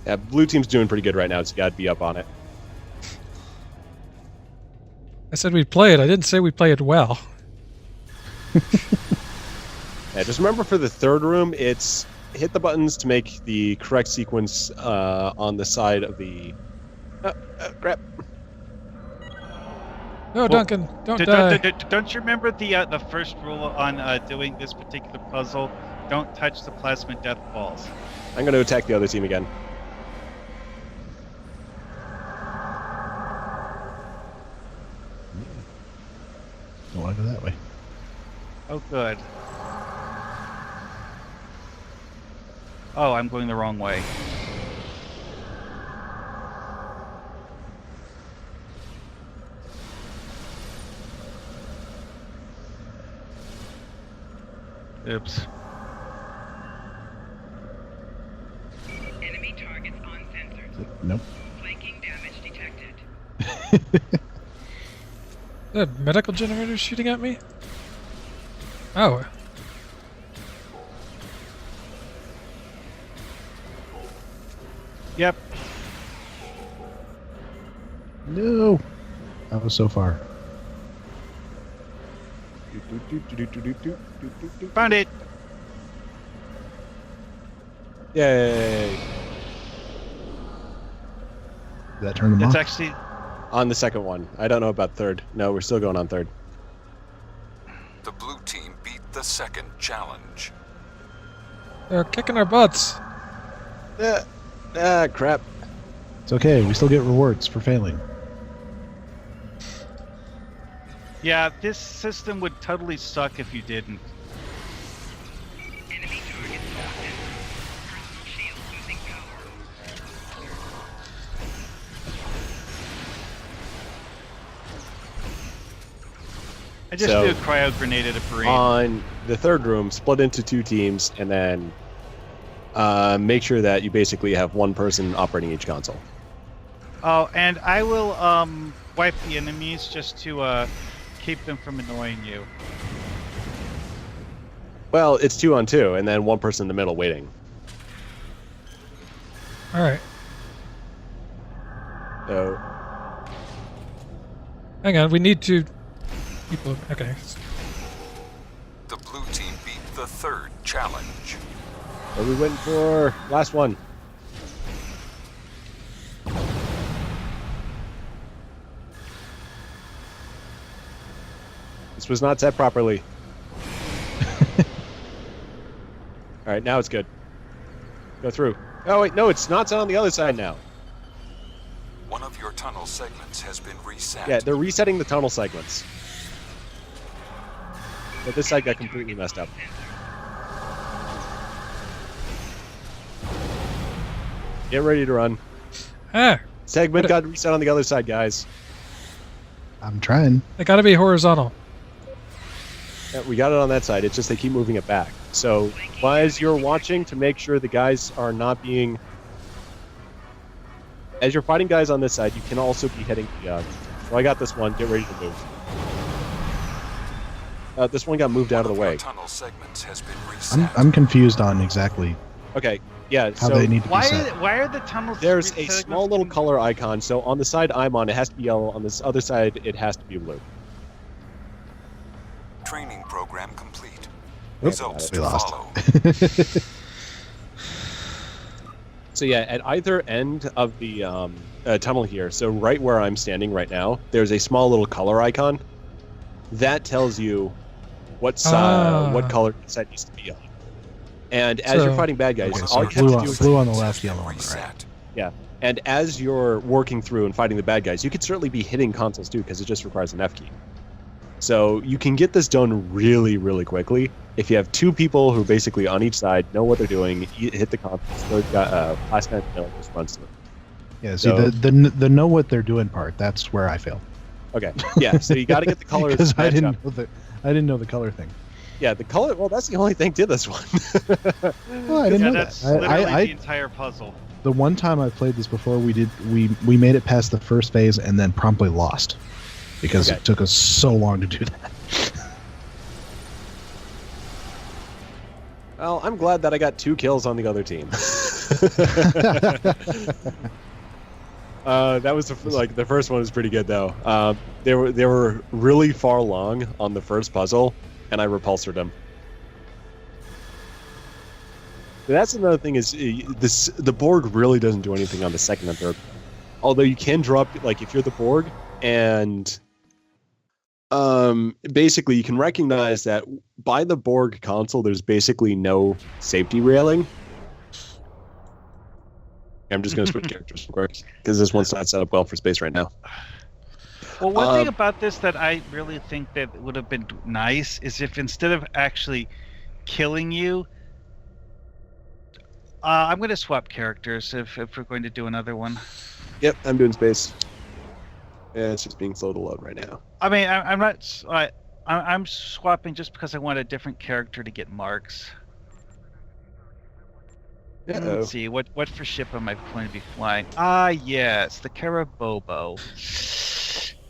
Yeah, blue team's doing pretty good right now, so you gotta be up on it. I said we'd play it. I didn't say we'd play it well. Yeah, just remember for the third room, it's hit the buttons to make the correct sequence on the side of the. Crap. No, Duncan, don't die. Don't you remember the first rule on doing this particular puzzle? Don't touch the plasma death balls. I'm going to attack the other team again. Don't want to go that way. Oh, good. Oh, I'm going the wrong way. Oops. Enemy targets uncensored. Nope. Flanking damage detected. The medical generator shooting at me? Oh. Yep. No. That was so far. Found it. Yay! Did that turn them It's off? actually On the second one. I don't know about third. No, we're still going on third. The blue team beat the second challenge. They're kicking our butts. Crap. It's okay. We still get rewards for failing. yeah. This system would totally suck if you didn't. Enemy targets uncensored. Personal shield losing power. I just So, threw a cryo grenade at a Marine. On the third room, split into 2 teams, and then make sure that you basically have one person operating each console. Oh, and I will wipe the enemies just to keep them from annoying you. Well, it's 2 on 2, and then one person in the middle waiting. All right. So, Hang on. We need to. People. Okay. The blue team beat the third challenge. what are we waiting for? Last one. This was not set properly. All right, now it's good. Go through. Oh, wait, no, it's not set on the other side now. One of your tunnel segments has been reset. Yeah, they're resetting the tunnel segments. But this side got completely messed up. Get ready to run. Ah. Segment got reset on the other side, guys. I'm trying. They got to be horizontal. Yeah, we got it on that side. It's just they keep moving it back. So, as you're watching, to make sure the guys are not being... As you're fighting guys on this side, you can also be hitting the... So I got this one. Get ready to move. This one got moved out of the way. Tunnel segments has been reset. I'm confused on exactly Okay, yeah, how so they need to be set. Why are the tunnels? there's a segments small little being- color icon. So on the side I'm on, it has to be yellow. On this other side, it has to be blue. Training program complete. Oop, Results we to lost. follow. So yeah, at either end of the tunnel here, so right where I'm standing right now, there's a small little color icon. That tells you what side, what color the side needs to be on. And as you're fighting bad guys, Okay, all so you have to do is blue on the left, yellow on the right. Reset. yeah. And as you're working through and fighting the bad guys, you could certainly be hitting consoles too, because it just requires an F key. So you can get this done really, really quickly if you have 2 people who basically on each side know what they're doing, hit the consoles. Third guy, last guy in the middle just runs through. Yeah, see, So- the know what they're doing part, that's where I fail. Okay, yeah. So you got to get the colors. Because I match up. didn't know the color thing. Yeah, the color. Well, that's the only thing to this one. Well, I didn't Yeah, know that's that. literally I the entire puzzle. the one time I played this before, we made it past the first phase and then promptly lost because Okay. it took us so long to do that. Well, I'm glad that I got 2 kills on the other team. That was the first one was pretty good though. They were really far along on the first puzzle, and I repulsored them. That's another thing is the Borg really doesn't do anything on the second and third. Although you can drop if you're the Borg and basically you can recognize that by the Borg console there's basically no safety railing. I'm just going to switch characters real quick because this one's not set up well for space right now. Well, one thing about this that I really think that would have been nice is if instead of actually killing you, I'm going to swap characters if we're going to do another one. Yep, I'm doing space. Yeah, it's just being slow to load right now. I mean, I'm not. I'm swapping just because I want a different character to get marks. Let's see, what for ship am I going to be flying? Ah, yes, the Carabobo.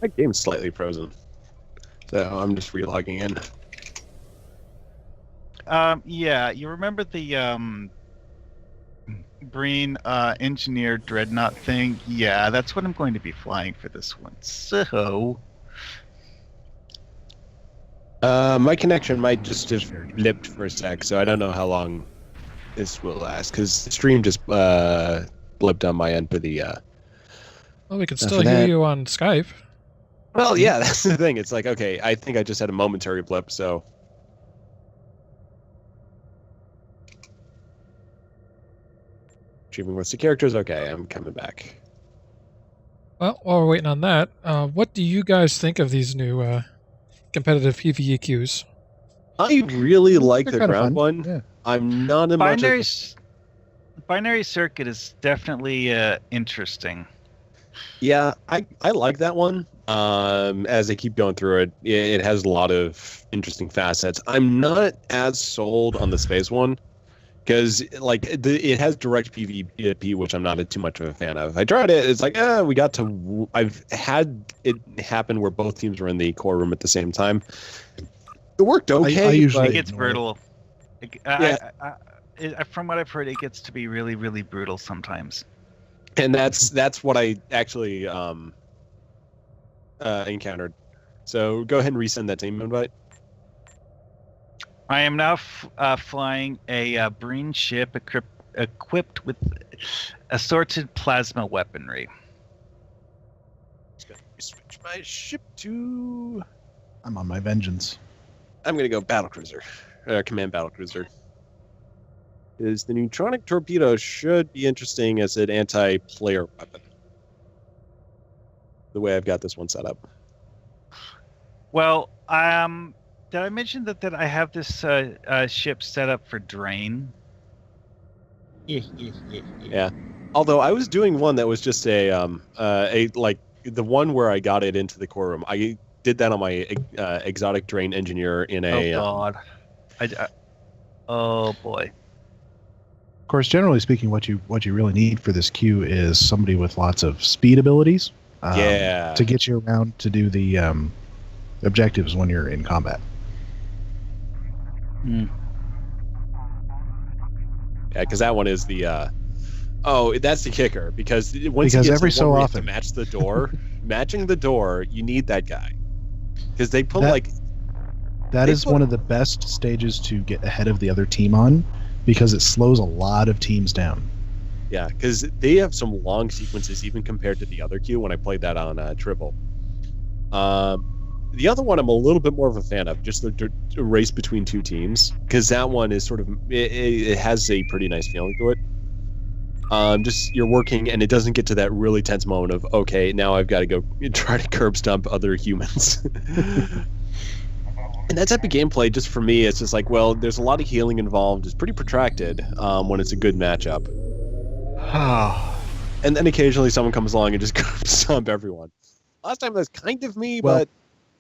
My game's slightly frozen, so I'm just relogging in. Yeah, you remember the Breen engineer dreadnought thing? Yeah, that's what I'm going to be flying for this one. So, my connection might just blipped for a sec, so I don't know how long this will last, because the stream just blipped on my end for the. Well, we can still hear you on Skype. Well, yeah, that's the thing. It's like, okay, I think I just had a momentary blip, so. Achieving with the characters, okay, I'm coming back. Well, while we're waiting on that, what do you guys think of these new competitive PvE queues? I really like the ground one. Yeah. I'm not a Binary Circuit is definitely interesting. Yeah, I like that one. As I keep going through it, it has a lot of interesting facets. I'm not as sold on the space one because it has direct PvP, which I'm not too much of a fan of. I tried it. It's like, I've had it happen where both teams were in the core room at the same time. It worked okay. I usually it gets brutal. From what I've heard, it gets to be really, really brutal sometimes. And that's what I actually encountered. So go ahead and resend that team invite. I am now flying a Breen ship equipped with assorted plasma weaponry. Just gonna switch my ship to. I'm on my vengeance. I'm gonna go battlecruiser, command battlecruiser. Is the neutronic torpedo should be interesting as an anti-player weapon. The way I've got this one set up. Well, did I mention that I have this ship set up for drain? Yeah. Although I was doing one that was just the one where I got it into the core room. I did that on my exotic drain engineer in a. Oh God. Oh boy. Of course, generally speaking, what you really need for this queue is somebody with lots of speed abilities. To get you around to do the objectives when you're in combat. Yeah, because that one is the. That's the kicker. Because every so often to match the door, matching the door, you need that guy. Because they put That is one of the best stages to get ahead of the other team on, because it slows a lot of teams down. Yeah, because they have some long sequences even compared to the other queue when I played that on Triple. The other one I'm a little bit more of a fan of, just the race between two teams, because that one is sort of, it has a pretty nice feeling to it. Just you're working and it doesn't get to that really tense moment of, okay, now I've got to go try to curb stomp other humans. And that type of gameplay, just for me, it's just like, well, there's a lot of healing involved. It's pretty protracted when it's a good matchup. And then occasionally someone comes along and just curb stomp everyone. Last time that was kind of me, but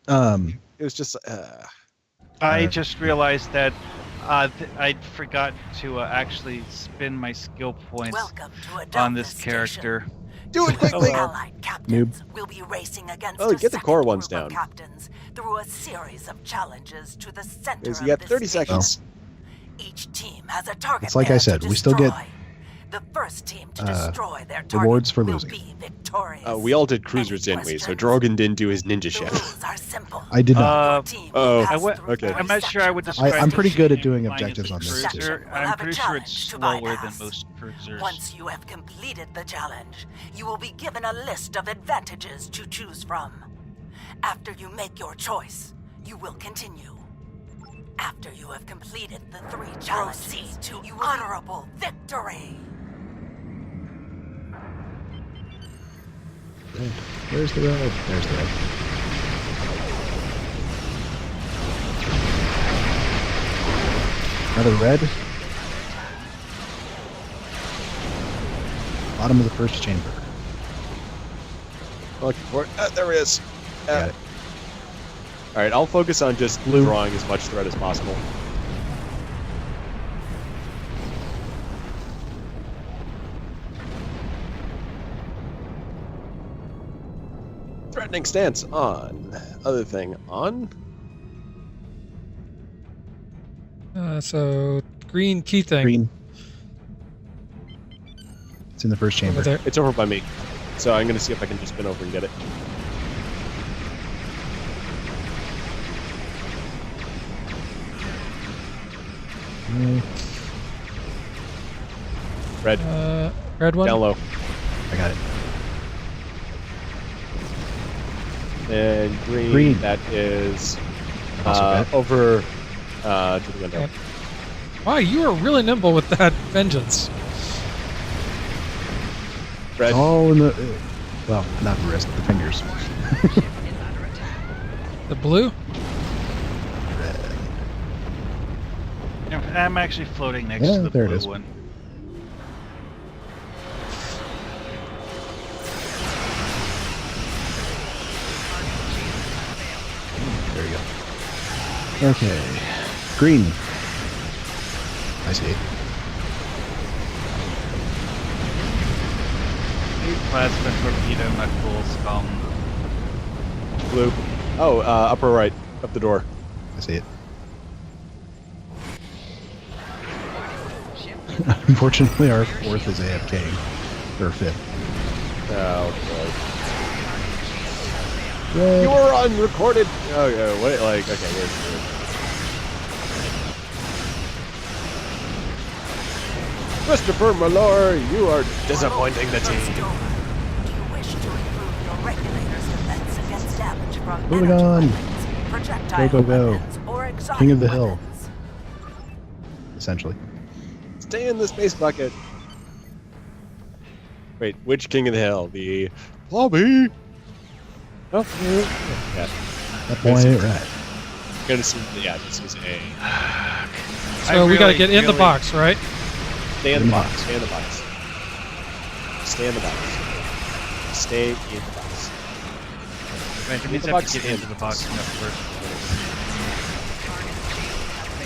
it was just. I just realized that I'd forgotten to actually spend my skill points on this character. Do it quickly! Allied captains will be racing against get the core ones down. Captains through a series of challenges to the center you got 30 seconds. Each team has a target. It's like I said, we still get the first team to destroy their target rewards for will losing. Be victorious. We all did cruisers, didn't we? So Drogon didn't do his ninja ship. I did not. Okay. I'm not sure I would describe. I'm pretty good at doing objectives on this too. I'm pretty sure it's slower than most cruisers. Once you have completed the challenge, you will be given a list of advantages to choose from. After you make your choice, you will continue. After you have completed the 3 challenges, to honorable victory. Where's the red? There's the red. Another red. Bottom of the first chamber. Looking for it. There it is. Got it. All right, I'll focus on just drawing as much threat as possible. Threatening stance on. Other thing on. So green key thing. Green. It's in the first chamber. Over there. It's over by me. So I'm going to see if I can just spin over and get it. Red. Red one? Down low. I got it. And green, Green. That is Also over to the window. Okay. Wow, you are really nimble with that vengeance. Red. All in the... well, not the wrist, the fingers. The blue? I'm actually floating next Yeah, to the there it blue is. one. There you go. Okay. Green. I see it. Plasma torpedo, my full scum. Blue. Oh, upper right. Up the door. I see it. Unfortunately, our fourth is AFK. Or fifth. Oh, boy. Red. You're unrecorded. Oh, yeah, wait, like, okay, weird. Christopher Malloy, you are disappointing the team. Do you wish to improve your regulator's defense against damage from Moving energy on. weapons, projectile Go, go, go. weapons, or exotic King of the hill. weapons? Essentially. Stay in the space bucket. Wait, which King of the Hill? The lobby. Oh, yeah. That boy ain't right. Gonna see. Yeah, this is a. So we gotta get in the box, right? Stay in the box. Stay in the box. Stay in the box. Stay in the box. Right, it means I have to get into the box in the first place.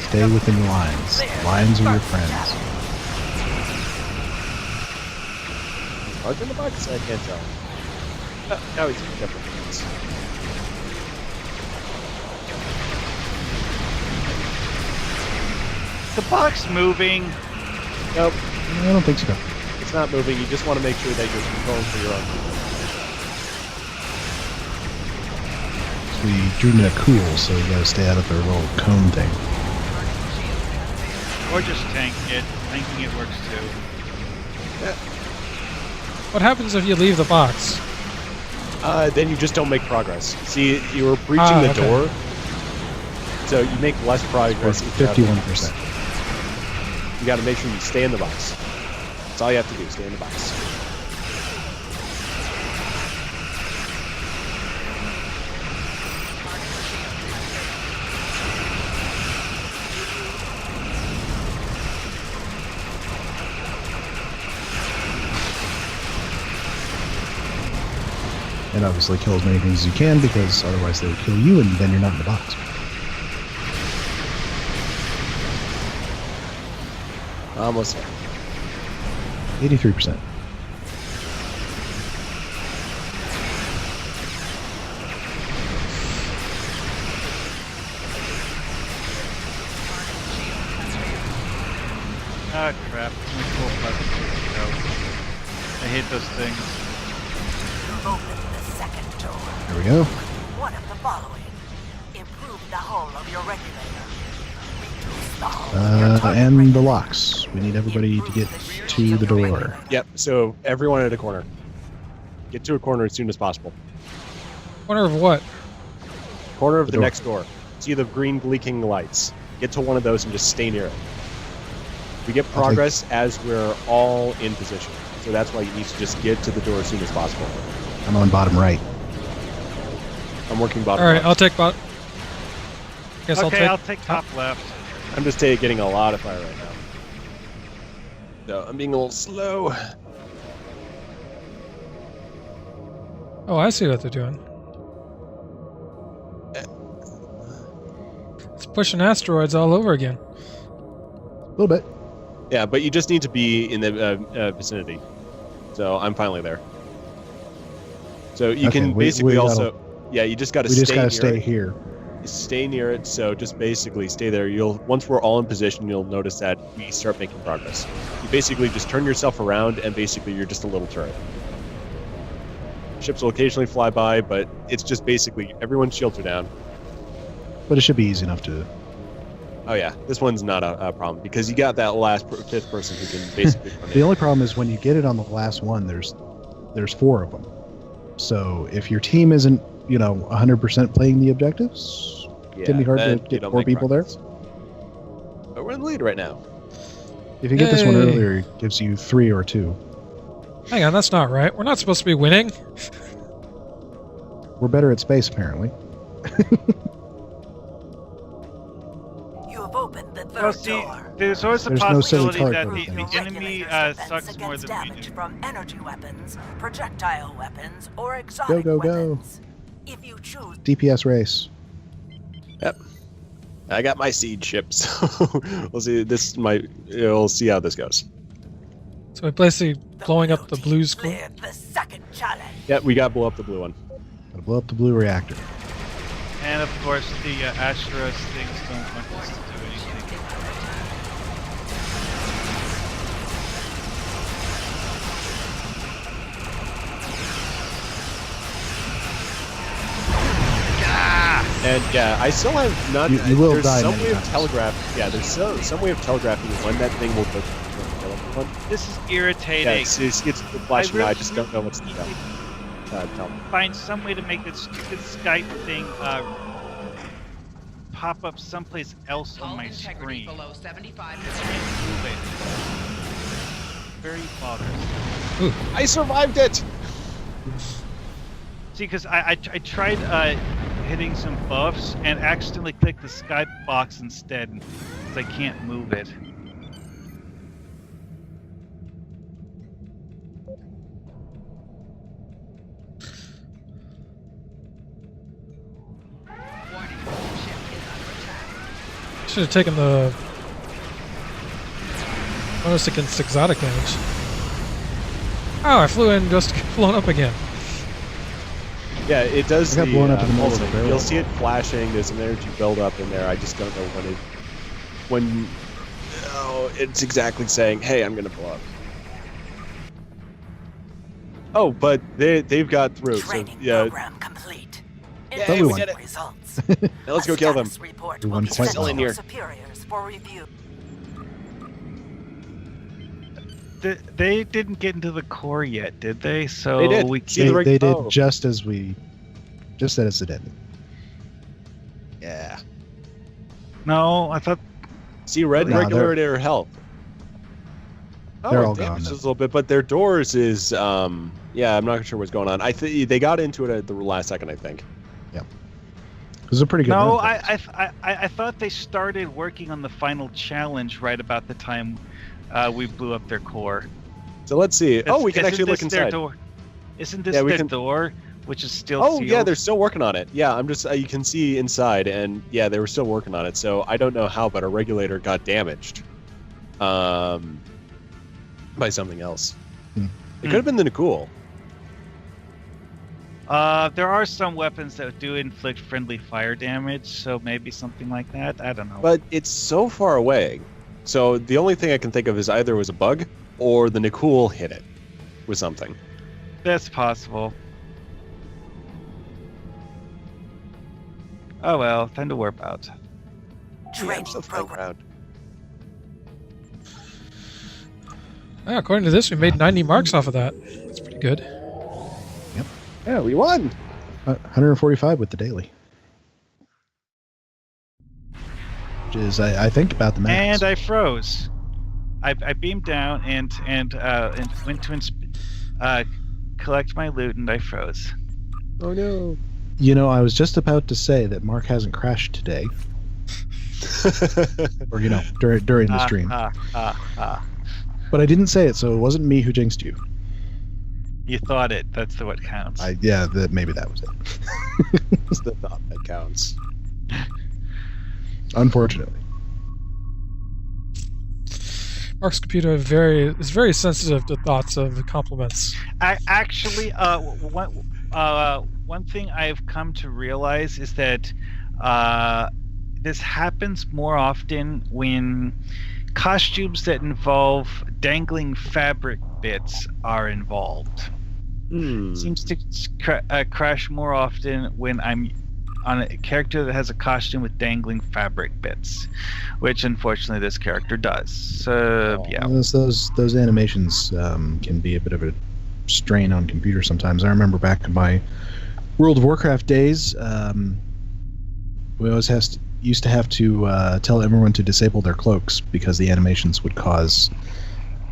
Stay within the lines. Lines are your friends. Are they in the box? I can't tell. Now he's different things. The box moving. Nope. I don't think so. It's not moving. You just want to make sure that you're controlling for your own. So we drew them in a cool, so we gotta stay out of their little cone thing. Or just tank it. Tanking it works too. Yeah. What happens if you leave the box? Then you just don't make progress. See, you were breaching the door, so you make less progress. 51%. You got to make sure you stay in the box. That's all you have to do. Stay in the box. And obviously kill as many things as you can, because otherwise they would kill you and then you're not in the box. Almost there. 83%. Ah, crap. My cool plasma torpedo. I hate those things. Open the second door. There we go. One of the following. Improve the hull of your regulator. Reduce the hull of your target And the regulator. locks. We need everybody to get to the door. Yep. So everyone at a corner. Get to a corner as soon as possible. Corner of what? Corner of The the door. next door. See the green blinking lights. Get to one of those and just stay near it. We get progress as we're all in position. So that's why you need to just get to the door as soon as possible. I'm on bottom right. I'm working bottom All right, left. I'll take bot. Guess Okay, I'll I'll take top left. I'm just getting a lot of fire right now. So I'm being a little slow. Oh, I see what they're doing. It's pushing asteroids all over again. A little bit. Yeah, but you just need to be in the vicinity. So I'm finally there. So you can basically you just got to stay. We just got to stay here. Stay near it. So just basically stay there. Once we're all in position, you'll notice that we start making progress. You basically just turn yourself around, and basically you're just a little turret. Ships will occasionally fly by, but it's just basically everyone's shields are down. But it should be easy enough to. Oh yeah, this one's not a problem because you got that fifth person who can basically. The only problem is when you get it on the last one. There's 4 of them. So if your team isn't 100% playing the objectives, it can be hard to get 4 people there. But we're in the lead right now. If you get this one earlier, it gives you 3 or 2. Hang on, that's not right. We're not supposed to be winning. We're better at space, apparently. You have opened the third door. There's always a possibility that the enemy sucks more than we damage do. from energy weapons, projectile weapons, or exotic weapons. If you choose DPS race. Yep. I got my seed ship, so we'll see. We'll see how this goes. So we're basically blowing up the blue square. The second challenge. Yep, we got to blow up the blue one. Gotta blow up the blue reactor. And of course, the Asteros things don't want us to do anything. And yeah, I still have not. You will there's die some many way of times. telegraph. Yeah, there's some way of telegraphing when that thing will go to kill everyone. This is irritating. Yeah, it's flashing. really I just don't know what's the tell me. Find some way to make this stupid Skype thing pop up someplace else on my screen. Below 75%. Move it. Very bothersome. I survived it. See, because I tried hitting some buffs and accidentally clicked the Skype box instead, because I can't move it. Should have taken the bonus against exotic damage. Oh, I flew in just blown up again. Yeah, it does. I got blown up in the middle of the barrel. You'll see it flashing. There's an energy buildup in there. I just don't know when it's exactly saying, "Hey, I'm gonna blow up." Oh, but they've got through. So yeah. Program complete. Yeah, we did it. Results. Now let's go kill them. Report We will won be quite sent well. to In here. your superiors for review. They didn't get into the core yet, did they? So They did. we See the They did oh. just as it ended. Yeah. No, I thought See, red No, regulator health. They're all damage gone, just though. a little bit, but their doors is yeah, I'm not sure what's going on. I think they got into it at the last second, I think. It was a pretty good no. run. I thought they started working on the final challenge right about the time we blew up their core. So let's see. Oh, we can Isn't actually look this their inside. door? Isn't this Yeah, we their can- door, which is still Oh sealed? yeah, they're still working on it. Yeah, I'm just you can see inside, and yeah, they were still working on it. So I don't know how, but a regulator got damaged, by something else. It could have been the Nikul. There are some weapons that do inflict friendly fire damage, so maybe something like that. I don't know. But it's so far away. So the only thing I can think of is either it was a bug or the Nikul hit it with something. That's possible. Oh well, time to warp out. Training still flying program. around. Ah, according to this, we made 90 marks off of that. That's pretty good. Yeah, we won. 145 with the daily. Which is, I think, about the max. And I froze. I beamed down and went to collect my loot, and I froze. Oh no. You know, I was just about to say that Mark hasn't crashed today. Or, during the stream. But I didn't say it, so it wasn't me who jinxed you. You thought it. That's what counts. Maybe that was it. It's the thought that counts. Unfortunately. Mark's computer is very sensitive to thoughts of compliments. Actually, one thing I've come to realize is that this happens more often when costumes that involve dangling fabric bits are involved. Seems to crash more often when I'm on a character that has a costume with dangling fabric bits, which unfortunately this character does. So yeah, those animations can be a bit of a strain on computers sometimes. I remember back in my World of Warcraft days, we always used to have to tell everyone to disable their cloaks because the animations would cause,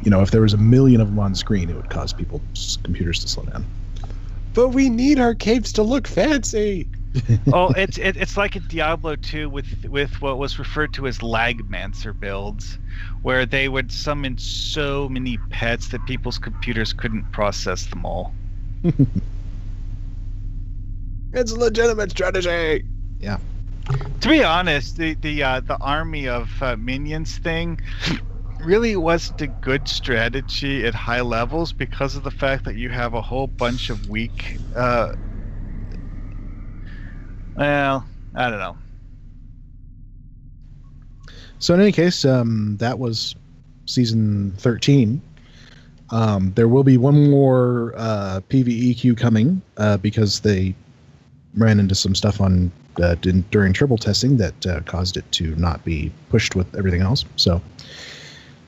if there was 1 million of them on screen, it would cause people's computers to slow down. But we need our capes to look fancy. Oh, it's like a Diablo 2 with what was referred to as Lagmancer builds, where they would summon so many pets that people's computers couldn't process them all. It's a legitimate strategy. Yeah. To be honest, the army of minions thing really wasn't a good strategy at high levels because of the fact that you have a whole bunch of weak. Well, I don't know. So in any case, that was season 13. There will be one more PvE queue coming because they ran into some stuff during triple testing that caused it to not be pushed with everything else. So,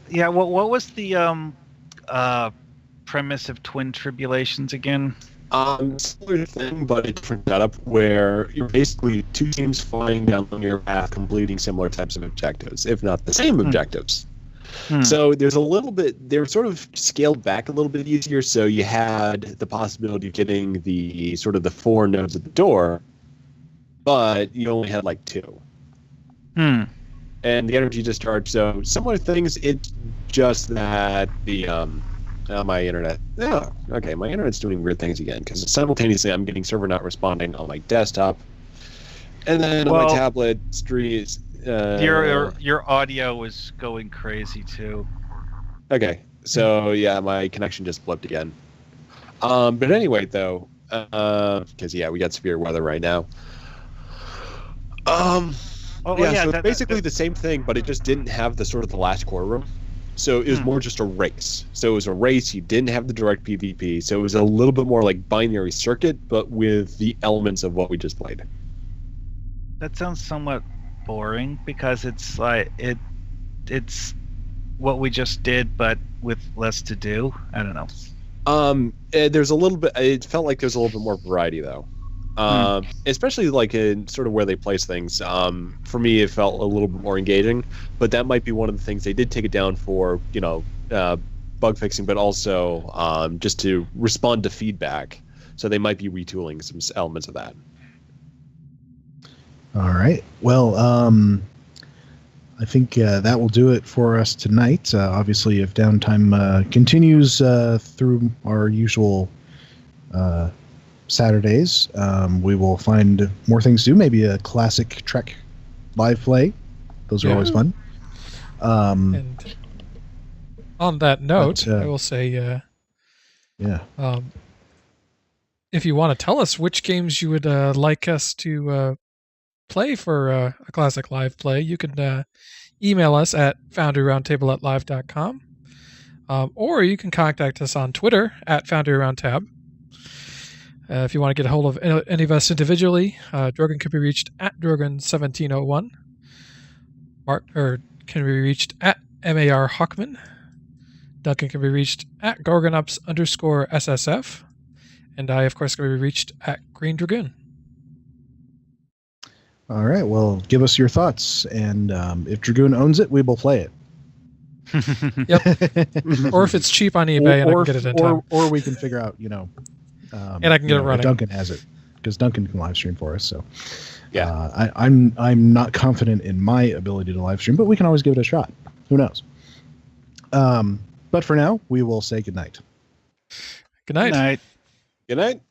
yeah. What was the premise of Twin Tribulations again? Similar thing, but a different setup where you're basically two teams flying down your path, completing similar types of objectives, if not the same objectives. So there's a little bit, they're sort of scaled back a little bit easier. So you had the possibility of getting the sort of the 4 nodes at the door, but you only had like 2. And the energy discharge. So similar things. It's just that the my internet. Oh, okay. My internet's doing weird things again because simultaneously I'm getting server not responding on my desktop, and then on my tablet streams. Your audio was going crazy too. Okay, so yeah, my connection just flipped again. But anyway, though, because we got severe weather right now. So it's basically the same thing, but it just didn't have the sort of the last core room. So it was more just a race. So it was a race. You didn't have the direct PvP. So it was a little bit more like binary circuit, but with the elements of what we just played. That sounds somewhat boring because it's like it's what we just did, but with less to do. I don't know. There's a little bit. It felt like there's a little bit more variety though. Especially like in sort of where they place things. For me, it felt a little bit more engaging, but that might be one of the things they did take it down for, bug fixing, but also just to respond to feedback. So they might be retooling some elements of that. All right. Well, I think that will do it for us tonight. Obviously, if downtime continues through our usual Saturdays, we will find more things to do. Maybe a classic Trek live play. Those are always fun. And on that note, I will say, if you want to tell us which games you would like us to play for a classic live play, you can email us at foundryroundtable@live.com, or you can contact us on Twitter at foundryroundtab. If you want to get a hold of any of us individually, Drogon can be reached at Drogon1701. Mark can be reached at Markhawkman. Duncan can be reached at Gorgonups_SSF. And I, of course, can be reached at Greendragoon. All right. Well, give us your thoughts. And if Dragoon owns it, we will play it. Yep. Or if it's cheap on eBay and I can get it in time. Or we can figure out, and I can get it running. Duncan has it because Duncan can live stream for us. So yeah, I'm not confident in my ability to live stream, but we can always give it a shot. Who knows? But for now, we will say good night. Good night. Good night.